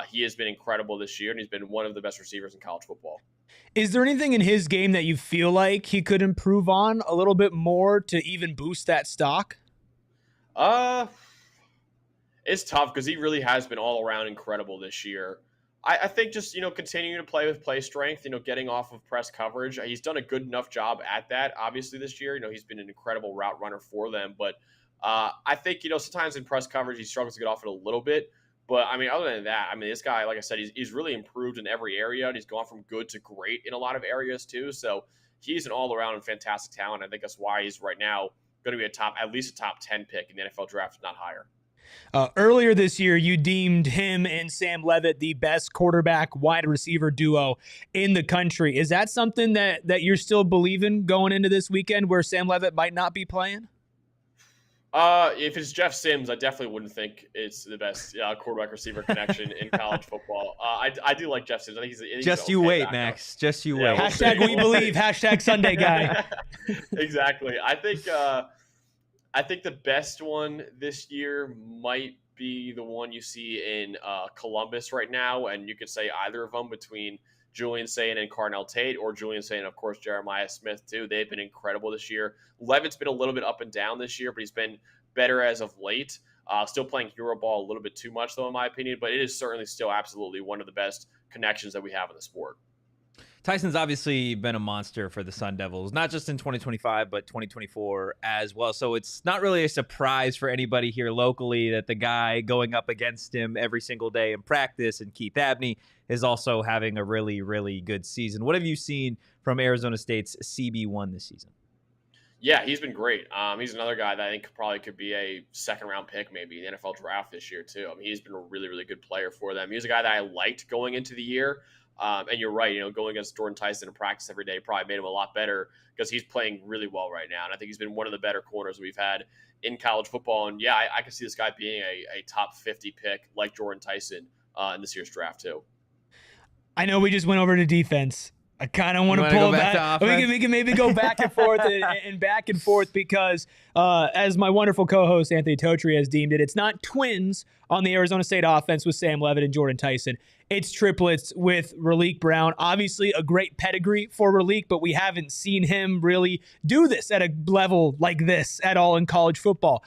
he has been incredible this year, and he's been one of the best receivers in college football. Is there anything in his game that you feel like he could improve on a little bit more to even boost that stock? It's tough because he really has been all around incredible this year. I think just, continuing to play with play strength, getting off of press coverage. He's done a good enough job at that, obviously, this year. He's been an incredible route runner for them. But I think, sometimes in press coverage, he struggles to get off it a little bit. But, other than that, this guy, like I said, he's really improved in every area. And he's gone from good to great in a lot of areas, too. So he's an all-around and fantastic talent. I think that's why he's right now going to be at least a top 10 pick in the NFL draft, if not higher. Earlier this year, you deemed him and Sam Leavitt the best quarterback wide receiver duo in the country. Is that something that you're still believing going into this weekend where Sam Leavitt might not be playing? If it's Jeff Sims, I definitely wouldn't think it's the best quarterback receiver connection in college football. I do like Jeff Sims. I think he's just you wait, Max. Just you wait. Hashtag we believe. Hashtag Sunday guy. Exactly. I think the best one this year might be the one you see in Columbus right now, and you could say either of them between Julian Sayin and Carnell Tate, or Julian Sayin, of course, Jeremiah Smith, too. They've been incredible this year. Levitt's been a little bit up and down this year, but he's been better as of late. Still playing hero ball a little bit too much, though, in my opinion, but it is certainly still absolutely one of the best connections that we have in the sport. Tyson's obviously been a monster for the Sun Devils, not just in 2025, but 2024 as well. So it's not really a surprise for anybody here locally that the guy going up against him every single day in practice, and Keith Abney, is also having a really, really good season. What have you seen from Arizona State's CB1 this season? Yeah, he's been great. He's another guy that I think probably could be a second-round pick maybe in the NFL draft this year, too. He's been a really, really good player for them. He's a guy that I liked going into the year. And you're right, going against Jordan Tyson in practice every day probably made him a lot better because he's playing really well right now. And I think he's been one of the better corners we've had in college football. And yeah, I can see this guy being a top 50 pick like Jordan Tyson in this year's draft too. I know we just went over to defense. I kind of want to pull back. We can maybe go back and forth and back and forth because as my wonderful co-host Anthony Totri has deemed it, it's not twins on the Arizona State offense with Sam Leavitt and Jordan Tyson. It's triplets with Raleek Brown. Obviously a great pedigree for Raleek, but we haven't seen him really do this at a level like this at all in college football.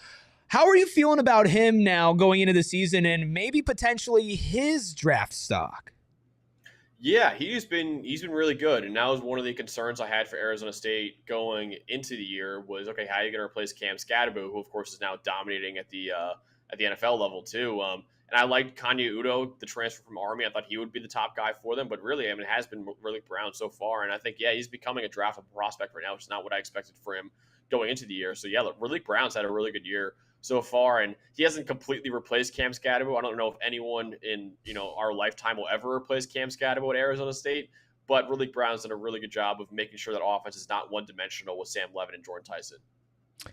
How are you feeling about him now going into the season and maybe potentially his draft stock? Yeah, he's been really good, and that was one of the concerns I had for Arizona State going into the year was, okay, how are you going to replace Cam Scadaboo, who of course is now dominating at the NFL level too. And I liked Kanye Udo, the transfer from Army. I thought he would be the top guy for them, but really, it has been Raleek Brown so far, and I think he's becoming a draftable prospect right now, which is not what I expected for him going into the year. So yeah, look, Raleek Brown's had a really good year so far, and he hasn't completely replaced Cam Scadaboo. I don't know if anyone in our lifetime will ever replace Cam Scadaboo at Arizona State, but Raleek Brown's done a really good job of making sure that offense is not one-dimensional with Sam Leavitt and Jordan Tyson.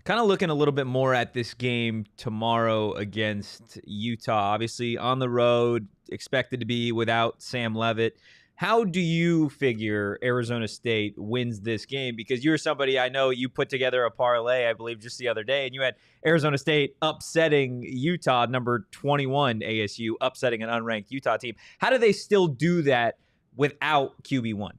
Kind of looking a little bit more at this game tomorrow against Utah. Obviously on the road, expected to be without Sam Leavitt. How do you figure Arizona State wins this game? Because you're somebody I know you put together a parlay, I believe, just the other day, and you had Arizona State upsetting Utah, number 21 ASU, upsetting an unranked Utah team. How do they still do that without QB1?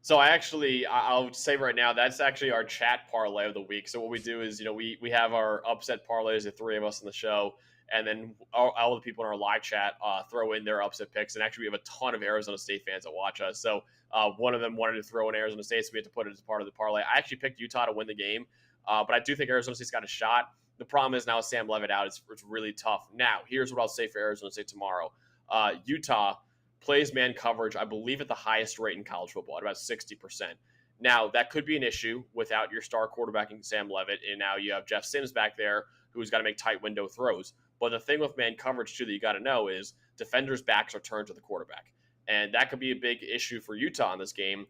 So I'll say right now, that's actually our chat parlay of the week. So what we do is, we have our upset parlays, the three of us on the show, and then all the people in our live chat throw in their upset picks. And actually, we have a ton of Arizona State fans that watch us. So one of them wanted to throw in Arizona State, so we had to put it as part of the parlay. I actually picked Utah to win the game, but I do think Arizona State's got a shot. The problem is now with Sam Leavitt out, it's really tough. Now, here's what I'll say for Arizona State tomorrow. Utah plays man coverage, I believe, at the highest rate in college football, at about 60%. Now, that could be an issue without your star quarterback in Sam Leavitt, and now you have Jeff Sims back there who's got to make tight window throws. But the thing with man coverage, too, that you got to know is defenders' backs are turned to the quarterback. And that could be a big issue for Utah in this game.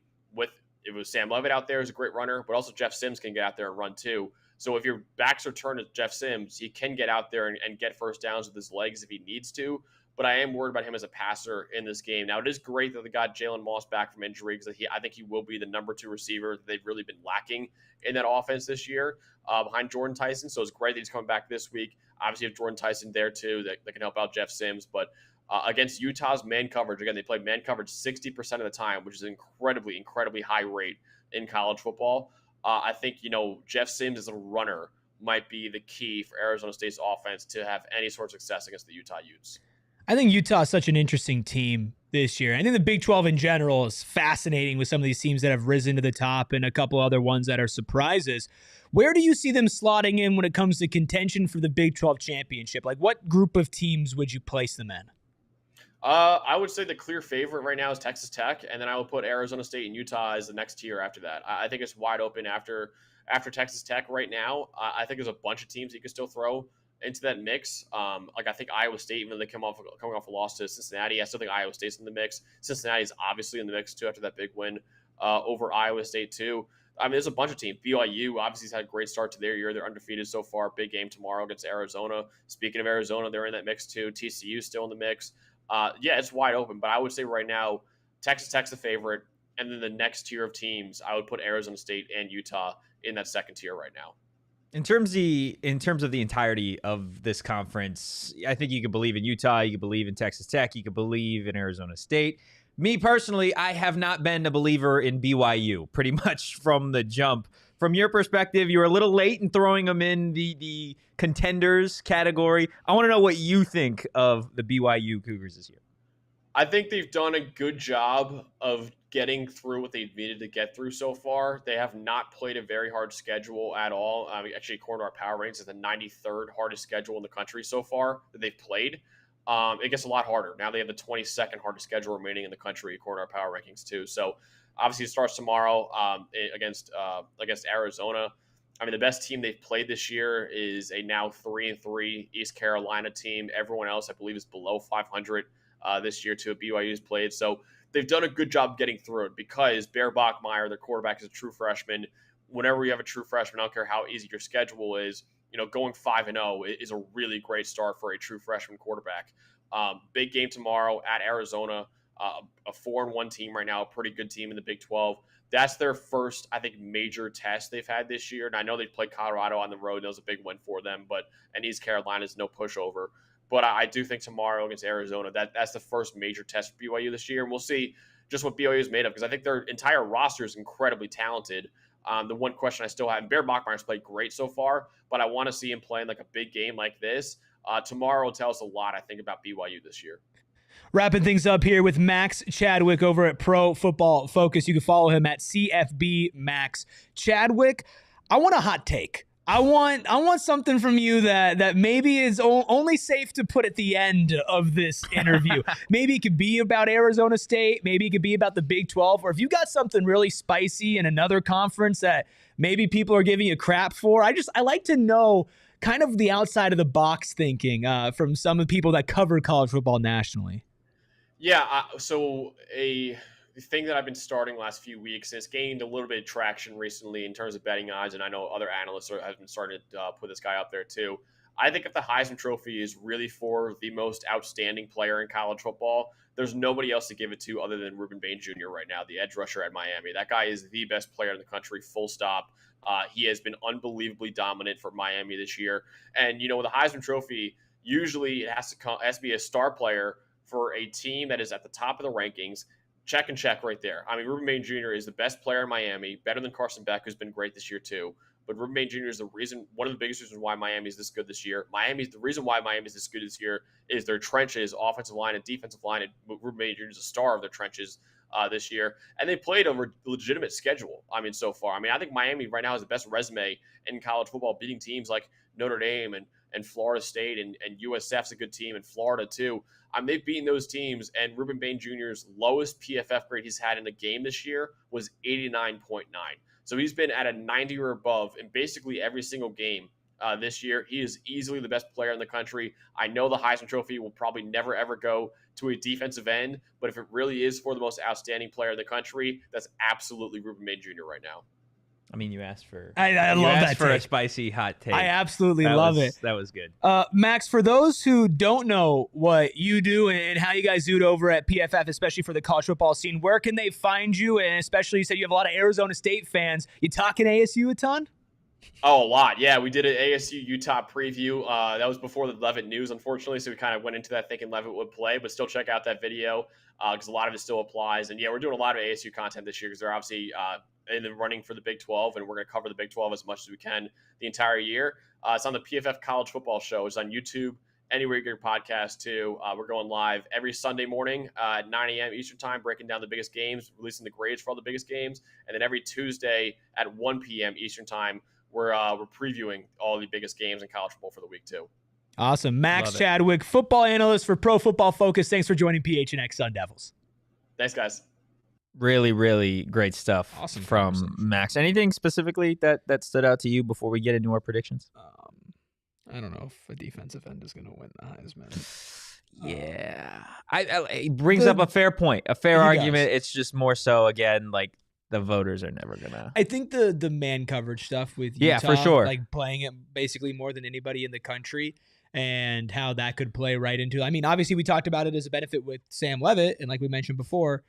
It was Sam Leavitt out there as a great runner, but also Jeff Sims can get out there and run too. So if your backs are turned to Jeff Sims, he can get out there and get first downs with his legs if he needs to. But I am worried about him as a passer in this game. Now, it is great that they got Jalen Moss back from injury because I think he will be the number 2 receiver that they've really been lacking in that offense this year behind Jordan Tyson. So it's great that he's coming back this week. Obviously, you have Jordan Tyson there too that can help out Jeff Sims. But against Utah's man coverage, again, they play man coverage 60% of the time, which is an incredibly, incredibly high rate in college football. I think, Jeff Sims as a runner might be the key for Arizona State's offense to have any sort of success against the Utah Utes. I think Utah is such an interesting team this year. I think the Big 12 in general is fascinating with some of these teams that have risen to the top and a couple other ones that are surprises. Where do you see them slotting in when it comes to contention for the Big 12 championship? Like, what group of teams would you place them in? I would say the clear favorite right now is Texas Tech, and then I would put Arizona State and Utah as the next tier after that. I think it's wide open after Texas Tech right now. I think there's a bunch of teams that you can still throw into that mix. I think Iowa State, even though they coming off a loss to Cincinnati, I still think Iowa State's in the mix. Cincinnati's obviously in the mix too after that big win over Iowa State too. I mean, there's a bunch of teams. BYU obviously has had a great start to their year. They're undefeated so far. Big game tomorrow against Arizona. Speaking of Arizona, they're in that mix too. TCU's still in the mix. It's wide open, but I would say right now Texas Tech's the favorite, and then the next tier of teams, I would put Arizona State and Utah in that second tier right now. In terms of the entirety of this conference, I think you could believe in Utah, you could believe in Texas Tech, you could believe in Arizona State. Me personally, I have not been a believer in BYU pretty much from the jump. From your perspective, you were a little late in throwing them in the contenders category. I want to know what you think of the BYU Cougars this year. I think they've done a good job of getting through what they've needed to get through so far. They have not played a very hard schedule at all. Actually, according to our power rankings, it's the 93rd hardest schedule in the country so far that they've played. It gets a lot harder. Now they have the 22nd hardest schedule remaining in the country, according to our power rankings, too. So obviously it starts tomorrow against Arizona. I mean, the best team they've played this year is a now 3-3 East Carolina team. Everyone else, I believe, is below 500 this year, too. BYU's played. So they've done a good job getting through it because Bear Bachmeier, their quarterback, is a true freshman. Whenever you have a true freshman, I don't care how easy your schedule is, going 5-0 is a really great start for a true freshman quarterback. Big game tomorrow at Arizona, a 4-1 team right now, a pretty good team in the Big 12. That's their first, I think, major test they've had this year. And I know they've played Colorado on the road. That was a big win for them. And East Carolina is no pushover. But I do think tomorrow against Arizona, that's the first major test for BYU this year. And we'll see just what BYU is made of because I think their entire roster is incredibly talented. The one question I still have, and Bear Bachmeier's played great so far, but I want to see him play in like a big game like this. Tomorrow will tell us a lot, I think, about BYU this year. Wrapping things up here with Max Chadwick over at Pro Football Focus. You can follow him at CFB Max Chadwick. I want a hot take. I want something from you that maybe is only safe to put at the end of this interview. Maybe it could be about Arizona State. Maybe it could be about the Big 12. Or if you got something really spicy in another conference that maybe people are giving you crap for, I like to know kind of the outside of the box thinking from some of the people that cover college football nationally. Yeah, so a thing that I've been starting last few weeks, and it's gained a little bit of traction recently in terms of betting odds, and I know other analysts have been starting to put this guy up there too. I think if the Heisman Trophy is really for the most outstanding player in college football, there's nobody else to give it to other than Ruben Bain Jr. right now, the edge rusher at Miami. That guy is the best player in the country, full stop. He has been unbelievably dominant for Miami this year. And, with the Heisman Trophy, usually it has to be a star player for a team that is at the top of the rankings. Check and check right there. I mean, Ruben Bain Jr. is the best player in Miami, better than Carson Beck, who's been great this year too. But Ruben Bain Jr. is one of the biggest reasons why Miami is this good this year. The reason why Miami is this good this year is their trenches, offensive line and defensive line, and Ruben Bain Jr. is a star of their trenches this year. And they played a legitimate schedule, so far. I think Miami right now has the best resume in college football, beating teams like Notre Dame and Florida State, and USF's a good team, and Florida too. They've beaten those teams, and Ruben Bain Jr.'s lowest PFF grade he's had in a game this year was 89.9. So he's been at a 90 or above in basically every single game this year. He is easily the best player in the country. I know the Heisman Trophy will probably never, ever go to a defensive end, but if it really is for the most outstanding player in the country, that's absolutely Ruben Bain Jr. right now. You asked for. I love that for take. A spicy hot take. I absolutely love it. That was good. Max, for those who don't know what you do and how you guys do it over at PFF, especially for the college football scene, where can they find you? And especially, you said you have a lot of Arizona State fans. You talking ASU a ton? Oh, a lot. Yeah, we did an ASU Utah preview. That was before the Leavitt news, unfortunately, so we kind of went into that thinking Leavitt would play, but still check out that video because a lot of it still applies. And yeah, we're doing a lot of ASU content this year because they're obviously in the running for the Big 12, and we're going to cover the Big 12 as much as we can the entire year. It's on the PFF College Football Show. It's on YouTube, anywhere you get your podcast too. We're going live every Sunday morning at 9 a.m. Eastern Time, breaking down the biggest games, releasing the grades for all the biggest games, and then every Tuesday at 1 p.m. Eastern Time, we're previewing all the biggest games in college football for the week too. Awesome. Max Chadwick, football analyst for Pro Football Focus. Thanks for joining PHNX Sun Devils. Thanks, guys. Really, really great stuff from Max. Anything specifically that stood out to you before we get into our predictions? I don't know if a defensive end is going to win the Heisman. Yeah. It brings up a fair point, a fair argument. It's just more so, again, like the voters are never going to. I think the man coverage stuff with Utah, for sure. Like playing it basically more than anybody in the country, and how that could play right into. Obviously we talked about it as a benefit with Sam Leavitt, and like we mentioned before,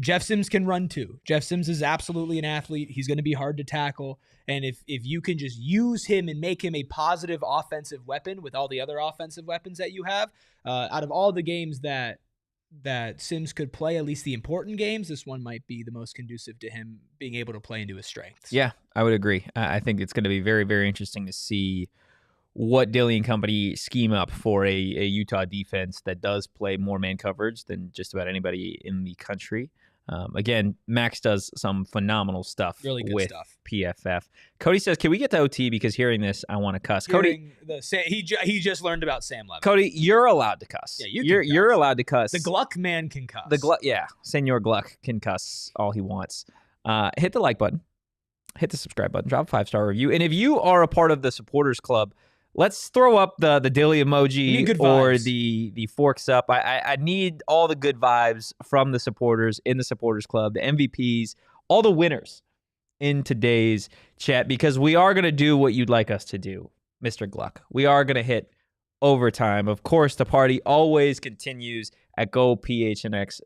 Jeff Sims can run too. Jeff Sims is absolutely an athlete. He's going to be hard to tackle. And if you can just use him and make him a positive offensive weapon with all the other offensive weapons that you have, out of all the games that Sims could play, at least the important games, this one might be the most conducive to him being able to play into his strengths. Yeah, I would agree. I think it's going to be very, very interesting to see what Dilly and company scheme up for a Utah defense that does play more man coverage than just about anybody in the country. Again, Max does some phenomenal stuff really good with stuff. PFF. Cody says, can we get to OT? Because hearing this, I want to cuss. Cody, he just learned about Sam Leavitt. Cody, you're allowed to cuss. Yeah, you're allowed to cuss. The Gluck man can cuss. Senor Gluck can cuss all he wants. Hit the like button. Hit the subscribe button. Drop a 5-star review. And if you are a part of the supporters club, let's throw up the Dilly emoji or the forks up. I need all the good vibes from the supporters in the supporters club, the MVPs, all the winners in today's chat, because we are going to do what you'd like us to do, Mr. Gluck. We are going to hit overtime. Of course, the party always continues at gophnx.com.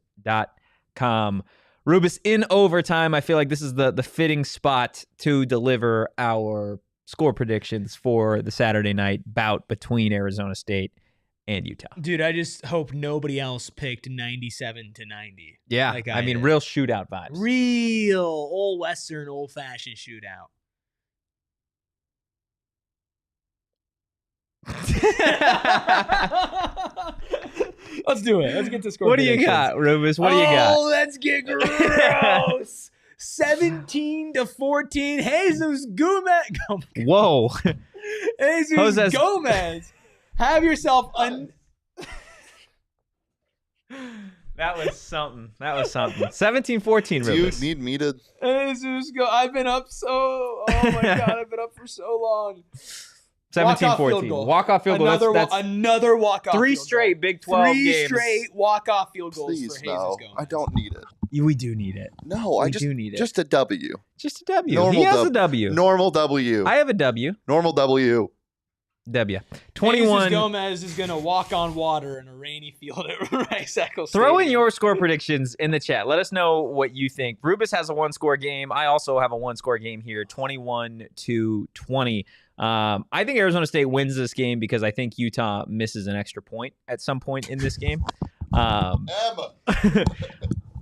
Rubus, in overtime, I feel like this is the fitting spot to deliver our score predictions for the Saturday night bout between Arizona State and Utah. Dude, I just hope nobody else picked 97-90. Yeah, like I mean, real shootout vibes. Real old Western, old-fashioned shootout. Let's do it. Let's get to score. What do you got, Rubus? What do you got? Oh, let's get gross. 17-14. Jesus Gomez. Whoa. Jesus Gomez. Have yourself That was something. 17-14, Do you Rubus. need me to? Jesus I've been up oh my God, I've been up for so long. 17-14. Walk-off field goal. Another walk-off 3 field straight goal. Big 12 games. 3 straight walk-off field goals Please, for Jesus no. Gomez. I don't need it. We do need it. No, I do need it. Just a W. Just a W. Normal he has a W. Normal W. I have a W. Normal W. W. 21. Jesus Gomez is going to walk on water in a rainy field at Rice Eccles Throw in Stadium. your score predictions in the chat. Let us know what you think. Rubus has a one-score game. I also have a one-score game here, 21-20. I think Arizona State wins this game because I think Utah misses an extra point at some point in this game.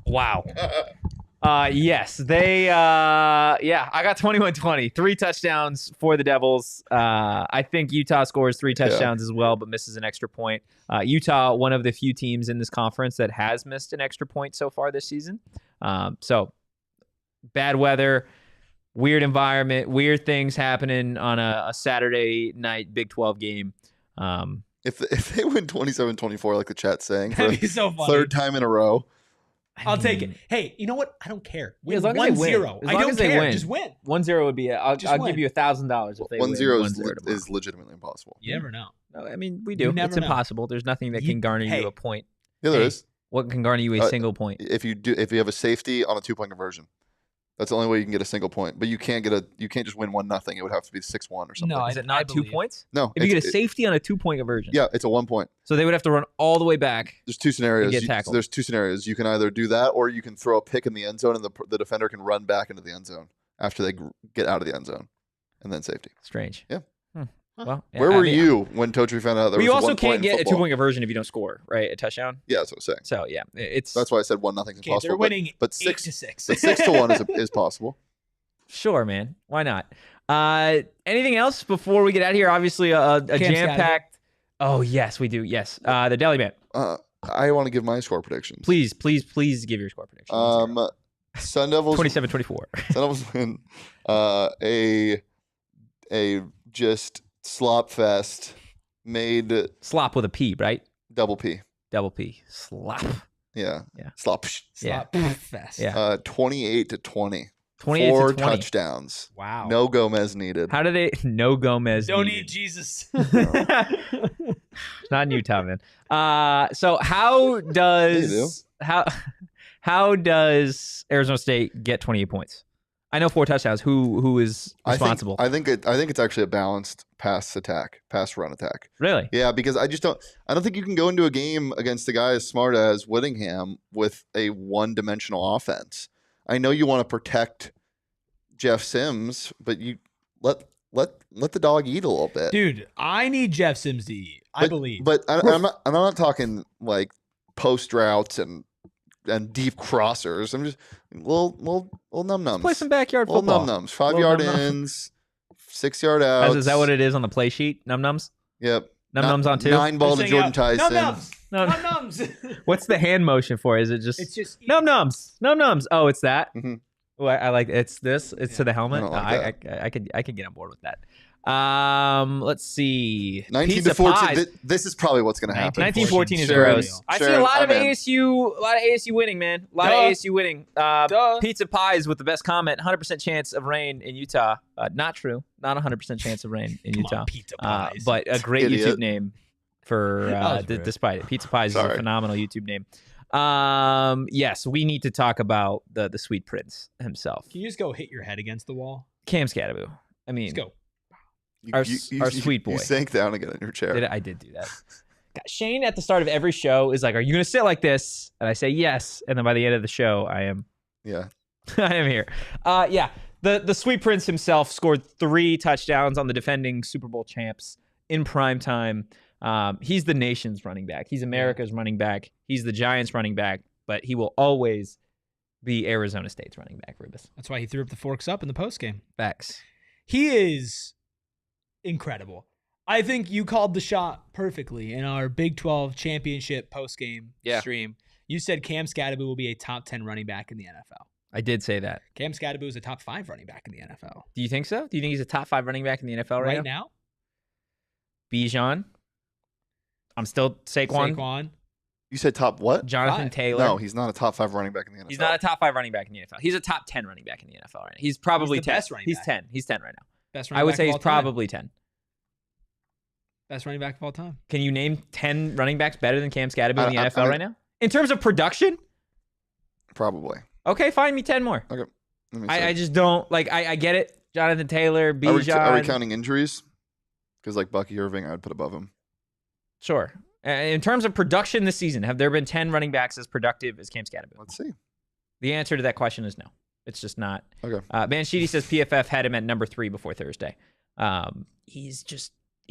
Wow. Yes, they, I got 21-20, 3 touchdowns for the Devils. I think Utah scores 3 touchdowns as well, but misses an extra point. Utah, one of the few teams in this conference that has missed an extra point so far this season. So bad weather, weird environment, weird things happening on a Saturday night Big 12 game. If they win 27-24, like the chat's saying, for That'd be so funny. 3rd time in a row. I'll take it. Hey, you know what? I don't care. Win as long as they 1-0. win. I don't care. Just win. 1-0 would be it. I'll give you $1,000 if they win 1-0 is legitimately impossible. You never know. No, I mean, we do. It's impossible. There's nothing that can garner you a point. Yeah, there is. What can garner you a single point? If you have a safety on a 2-point conversion. That's the only way you can get a single point. But you can't just win 1-0. It would have to be 6-1 or something. No, is it not 2 points? No. If you get a safety on a 2-point conversion. Yeah, it's a 1 point. So they would have to run all the way back. There's 2 scenarios. Get tackled. There's 2 scenarios. You can either do that or you can throw a pick in the end zone and the defender can run back into the end zone after they get out of the end zone. And then safety. Strange. Yeah. Well, where were you when Totri found out there was you a also 1 point can't get a football? 2-point conversion if you don't score, right? A touchdown. Yeah, that's what I'm saying. So yeah, that's why I said 1-0 is impossible. They're winning but 8-6. But 6-1 is possible. Sure, man. Why not? Anything else before we get out of here? Obviously, a jam-packed. Oh yes, we do. Yes, the Deli Man. I want to give my score predictions. Please give your score predictions. Sun Devils 27-24. Sun Devils win a just slop fest made Slop with a P, right? double P. Double P. Slop. Yeah. Yeah. Slop. Fest. Yeah. 28-20. 28 4 to 20. touchdowns. Wow. No Gomez needed. How do they? No Gomez. Don't needed. need Jesus. Not in Utah, man. So how does how does Arizona State get 28 points? I know 4 touchdowns. Who is responsible? I think it's actually a balanced pass run attack. Really? Yeah, because I don't think you can go into a game against a guy as smart as Whittingham with a one-dimensional offense. I know you want to protect Jeff Sims, but you let the dog eat a little bit. Dude, I need Jeff Sims to eat. I believe. But I'm not talking like post routes and deep crossers. I'm just little num-nums. Play some backyard little football. Num-nums. 5-yard ins, 6-yard outs. Is that what it is on the play sheet? Num-nums? Yep. Num-nums on 2? 9-ball to Jordan Tyson. Num-nums. Num-nums. What's the hand motion for? Is it just? It's just num-nums. Num-nums. Oh, it's that? Mhm. Oh, I like it's this. It's to the helmet. I don't like I could get on board with that. Let's see. 19-14. This is probably what's going to happen. 19-14 is Sharon, gross. I see Sharon, a lot of I'm in. ASU winning, man. A lot of ASU winning. Pizza Pies with the best comment. 100% chance of rain in Utah. Not true. Not 100% chance of rain in Utah. on, Pizza Pies. But a great Idiot. YouTube name for despite it. Pizza Pies is a phenomenal YouTube name. Yes, we need to talk about the Sweet Prince himself. Can you just go hit your head against the wall? Cam Scadaboo. I mean, Let's go. our sweet boy. You sank down again in your chair. I did do that. God, Shane at the start of every show is like, "Are you going to sit like this?" And I say yes, and then by the end of the show, I am. Yeah. I am here. Yeah. The Sweet Prince himself scored 3 touchdowns on the defending Super Bowl champs in prime time. He's the nation's running back. He's America's running back. He's the Giants' running back, but he will always be Arizona State's running back, Rubus. That's why he threw up the forks up in the postgame. Facts. He is incredible. I think you called the shot perfectly in our Big 12 championship postgame stream. You said Cam Scadaboo will be a top 10 running back in the NFL. I did say that. Cam Scadaboo is a top 5 running back in the NFL. Do you think so? Do you think he's a top 5 running back in the NFL right now? Bijan. I'm still Saquon. You said top what? Jonathan 5. Taylor. No, he's not a top 5 running back in the NFL. He's not a top 5 running back in the NFL. He's a top 10 running back in the NFL right now. He's probably He's the 10. best running He's back. 10. He's 10 right now. Best running I would back say of he's all time. probably 10. Best running back of all time. Can you name 10 running backs better than Cam Scadaboo in the NFL right now? In terms of production? Probably. Okay, find me 10 more. Okay. Let me I see. just don't, like, I get it. Jonathan Taylor, Are Bijan. we counting injuries? Because like Bucky Irving, I would put above him. Sure. In terms of production this season, have there been 10 running backs as productive as Cam Skattebo? Let's see. The answer to that question is no. It's just not. Okay. Banshidi says PFF had him at number 3 before Thursday. He's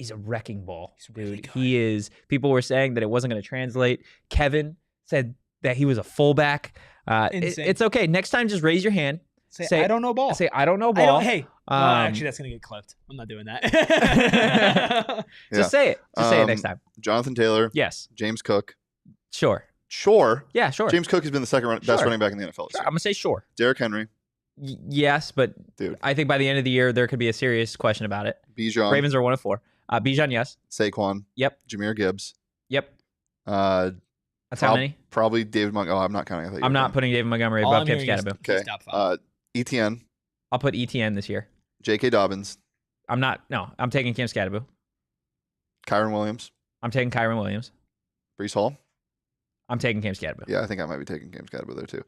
a wrecking ball, dude. He is. People were saying that it wasn't going to translate. Kevin said that he was a fullback. It's okay. Next time, just raise your hand. Say I don't know ball. Say I don't know ball. Actually, that's going to get clipped. I'm not doing that. Just say it. Just say it next time. Jonathan Taylor. Yes. James Cook. Sure. Yeah, sure. James Cook has been the second best running back in the NFL. Sure. I'm going to say sure. Derrick Henry. Yes, but dude, I think by the end of the year, there could be a serious question about it. Bijan. Ravens are 1 of 4. Bijan, yes. Saquon. Yep. Jahmyr Gibbs. Yep. That's how many? Probably David Montgomery. Oh, I'm not counting. I'm not putting David Montgomery above Cam Skattebo. Okay. ETN. I'll put ETN this year. J.K. Dobbins. I'm taking Cam Skattebo. Kyron Williams. I'm taking Kyron Williams. Breece Hall. I'm taking Cam Skattebo. Yeah, I think I might be taking Cam Skattebo there too.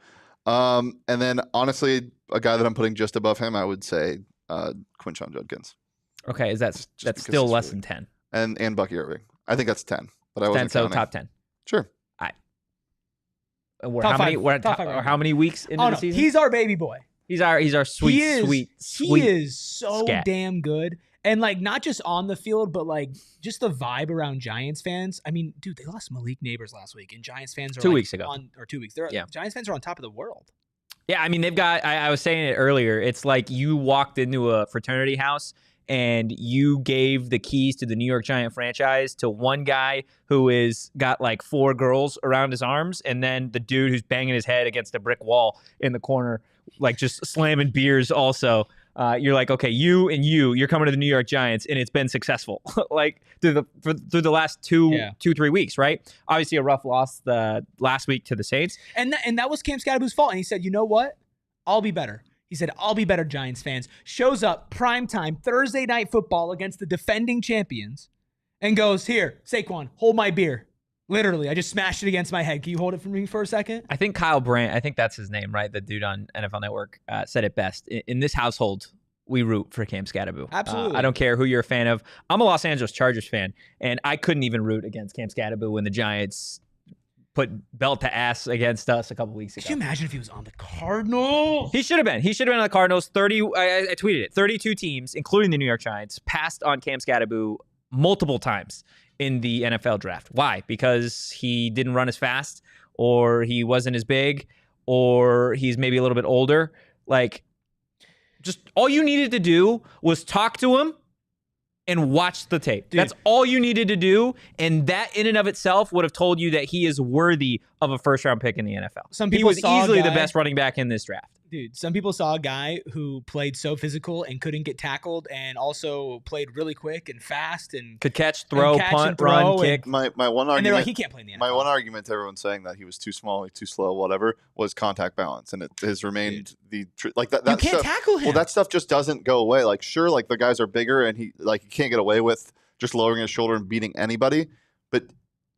And then honestly, a guy that I'm putting just above him, I would say Quinshon Judkins. Okay, that's still less than 10. And Bucky Irving. I think that's 10. But I wasn't 10, so counting. top 10. Sure. How many weeks into the season? He's our baby boy. He's our sweet. He is so damn good. And like not just on the field, but like just the vibe around Giants fans. I mean, dude, they lost Malik Neighbors last week, and Giants fans are 2 weeks ago, or 2 weeks. Giants fans are on top of the world. Yeah, I mean they've got. I was saying it earlier. It's like you walked into a fraternity house and you gave the keys to the New York Giant franchise to one guy who is got like 4 girls around his arms, and then the dude who's banging his head against a brick wall in the corner, like just slamming beers. Also. You're like, okay, you're coming to the New York Giants, and it's been successful, like through the last 2-3 weeks, right? Obviously, a rough loss the last week to the Saints, and that was Cam Skattebo's fault. And he said, you know what? I'll be better. He said, I'll be better. Giants fans shows up primetime Thursday night football against the defending champions, and goes, here, Saquon, hold my beer. Literally, I just smashed it against my head. Can you hold it for me for a second? I think Kyle Brandt, I think that's his name, right? The dude on NFL Network said it best. In this household, we root for Cam Skattebo. Absolutely. I don't care who you're a fan of. I'm a Los Angeles Chargers fan, and I couldn't even root against Cam Skattebo when the Giants put belt to ass against us a couple weeks ago. Could you imagine if he was on the Cardinals? He should have been. He should have been on the Cardinals. I tweeted it. 32 teams, including the New York Giants, passed on Cam Skattebo multiple times in the NFL draft. Why? Because he didn't run as fast, or he wasn't as big, or he's maybe a little bit older. Like, just all you needed to do was talk to him and watch the tape. Dude. That's all you needed to do, and that in and of itself would have told you that he is worthy of a first-round pick in the NFL. He was easily the best running back in this draft. Dude, some people saw a guy who played so physical and couldn't get tackled, and also played really quick and fast and could catch, throw, punt, run, kick. My one argument, and they're like, he can't play in the NFL. My one argument to everyone saying that he was too small, too slow, whatever, was contact balance, and it has remained like that. You can't tackle him. Well, that stuff just doesn't go away. Like, sure, like the guys are bigger, and he can't get away with just lowering his shoulder and beating anybody, but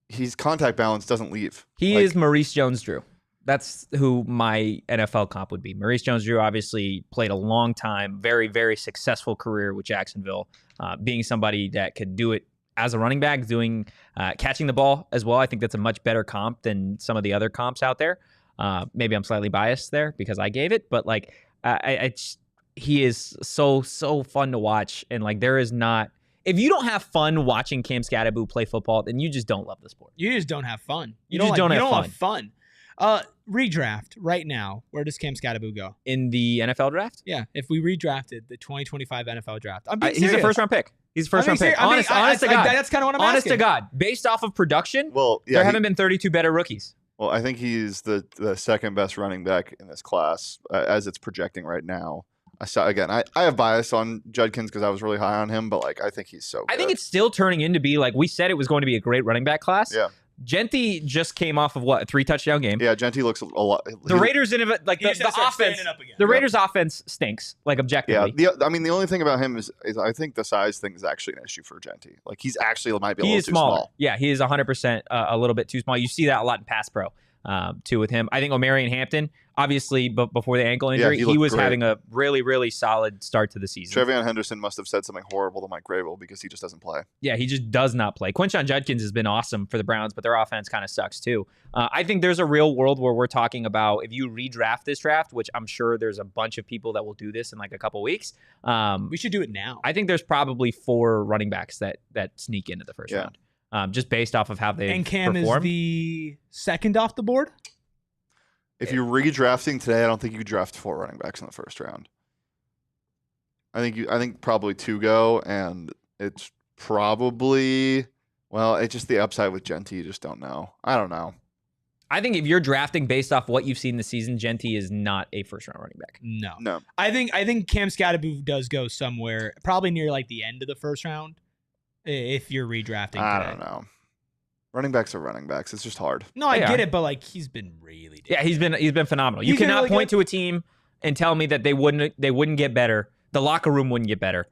his contact balance doesn't leave. He is Maurice Jones-Drew. That's who my NFL comp would be. Maurice Jones-Drew obviously played a long time, very, very successful career with Jacksonville, being somebody that could do it as a running back, catching the ball as well. I think that's a much better comp than some of the other comps out there. Maybe I'm slightly biased there because I gave it, but like he is so fun to watch, and like there is not. If you don't have fun watching Cam Skattebo play football, then you just don't love the sport. You just don't have fun. You don't have fun. Redraft right now. Where does Cam Skattebo go? In the NFL draft? Yeah. If we redrafted the 2025 NFL draft. He's a first round pick. He's a first round pick. Honest to God. That's kind of what I'm asking. Honest to God. Based off of production, there haven't been 32 better rookies. Well, I think he's the second best running back in this class as it's projecting right now. I have bias on Judkins because I was really high on him, but like I think he's so good. I think it's still turning into be like we said it was going to be a great running back class. Yeah. Genty just came off of a 3-touchdown game. Yeah, Genty looks a lot. The Raiders the offense. The Raiders offense stinks, like objectively. Yeah. The only thing about him is I think the size thing is actually an issue for Genty. Like he's actually might be a little too small. Yeah, he is 100% a little bit too small. You see that a lot in pass pro. too with him. I think Omarion Hampton, obviously, but before the ankle injury, he was great. having a really, really solid start to the season. Trevion Henderson must have said something horrible to Mike Grable because he just doesn't play. Yeah, he just does not play. Quinshon Judkins has been awesome for the Browns, but their offense kind of sucks too. I think there's a real world where we're talking about if you redraft this draft, which I'm sure there's a bunch of people that will do this in like a couple weeks. We should do it now. I think there's probably 4 running backs that sneak into the first round. Just based off of how they and Cam performed. Is the second off the board. If you're redrafting today, I don't think you draft 4 running backs in the first round. I think probably 2 go, and it's probably it's just the upside with Genty. You just don't know. I don't know. I think if you're drafting based off what you've seen this season, Genty is not a first round running back. No. I think Cam Scatterbo does go somewhere, probably near like the end of the first round. If you're redrafting today. I don't know. Running backs are running backs. It's just hard. No, I get it, but like he's been really Yeah, he's been phenomenal. You cannot really point to a team and tell me that they wouldn't get better. The locker room wouldn't get better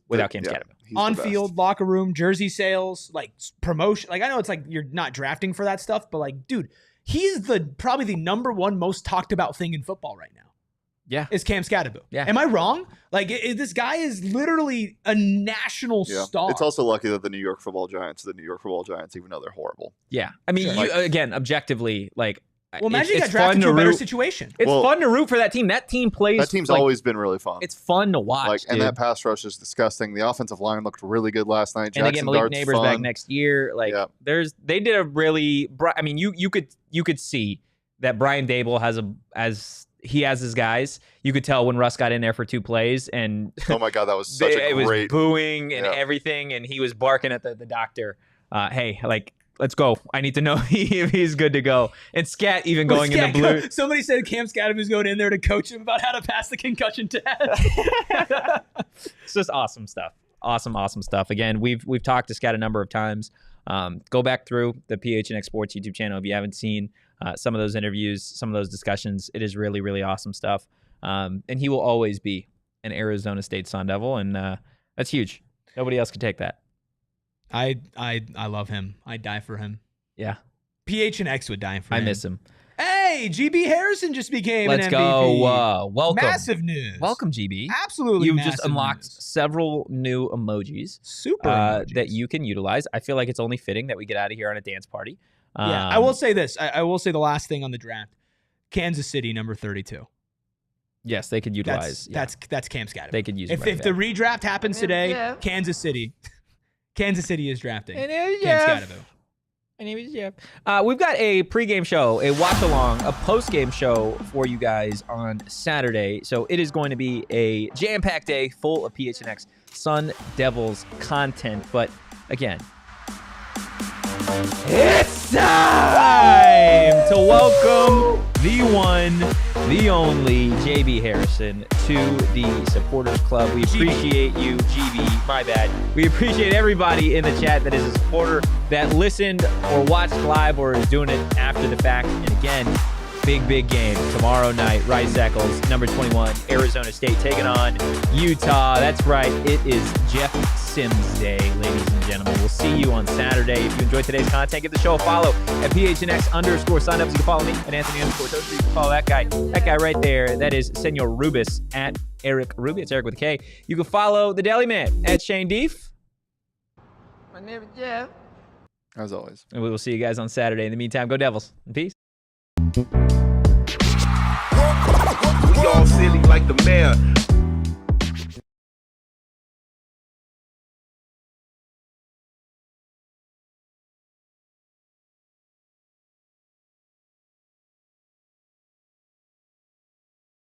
without Cam Scatterbo. On field, locker room, jersey sales, like promotion. Like I know it's like you're not drafting for that stuff, but like, dude, he's probably the number 1 most talked about thing in football right now. Yeah, is Cam Scatterbo. Yeah, am I wrong? Like this guy is literally a national star. It's also lucky that the New York Football Giants, even though they're horrible. Yeah, I mean, again, objectively, like. Well, imagine you got drafted to a better situation. It's fun to root for that team. That team plays. That team's always been really fun. It's fun to watch. And that pass rush is disgusting. The offensive line looked really good last night. And they get Malik Neighbors back next year. Like they did a really. I mean, you could see that Brian Dable has his guys. You could tell when Russ got in there for 2 plays, and oh my god, that was such a great. It was booing and everything, and he was barking at the doctor. Hey, like. Let's go. I need to know if he's good to go. And Scat even going in the blue. Somebody said Cam Scatterbo's going in there to coach him about how to pass the concussion test. It's just awesome stuff. Awesome stuff. Again, we've talked to Scat a number of times. Go back through the PHNX Sports YouTube channel if you haven't seen some of those interviews, some of those discussions. It is really, really awesome stuff. And he will always be an Arizona State Sun Devil, and that's huge. Nobody else could take that. I love him. I'd die for him. Yeah. PHNX would die for him. I miss him. Hey, GB Harrison just became an MVP. Let's go. Welcome. Massive news. Welcome, GB. Absolutely You've just unlocked several new emojis. Super emojis. That you can utilize. I feel like it's only fitting that we get out of here on a dance party. Yeah, I will say this. I will say the last thing on the draft. Kansas City, number 32. Yes, they could utilize. That's Cam Scatterbo. They could use if the redraft happens today, Kansas City is drafting Cam Scatterbo. My name is Jeff. We've got a pregame show, a watch-along, a postgame show for you guys on Saturday. So it is going to be a jam-packed day full of PHNX Sun Devils content. But again, it's time to welcome the one, the only JB Harrison to the Supporters Club. We appreciate you, GB. My bad. We appreciate everybody in the chat that is a supporter that listened or watched live or is doing it after the fact. And again, big game tomorrow night. Rice Eccles, number 21, Arizona State taking on Utah. That's right. It is Jeff Sims Day, ladies and gentlemen. We'll see you on Saturday. If you enjoyed today's content, give the show a follow at PHNX_Sun Devils. You can follow me at Anthony Totri. You can follow that guy right there. That is Senor Rubis at Erik Ruby. It's Erik with a K. You can follow the Deli Man at Shane Deef. My name is Jeff. As always. And we will see you guys on Saturday. In the meantime, go Devils. And peace. We all silly like the mayor.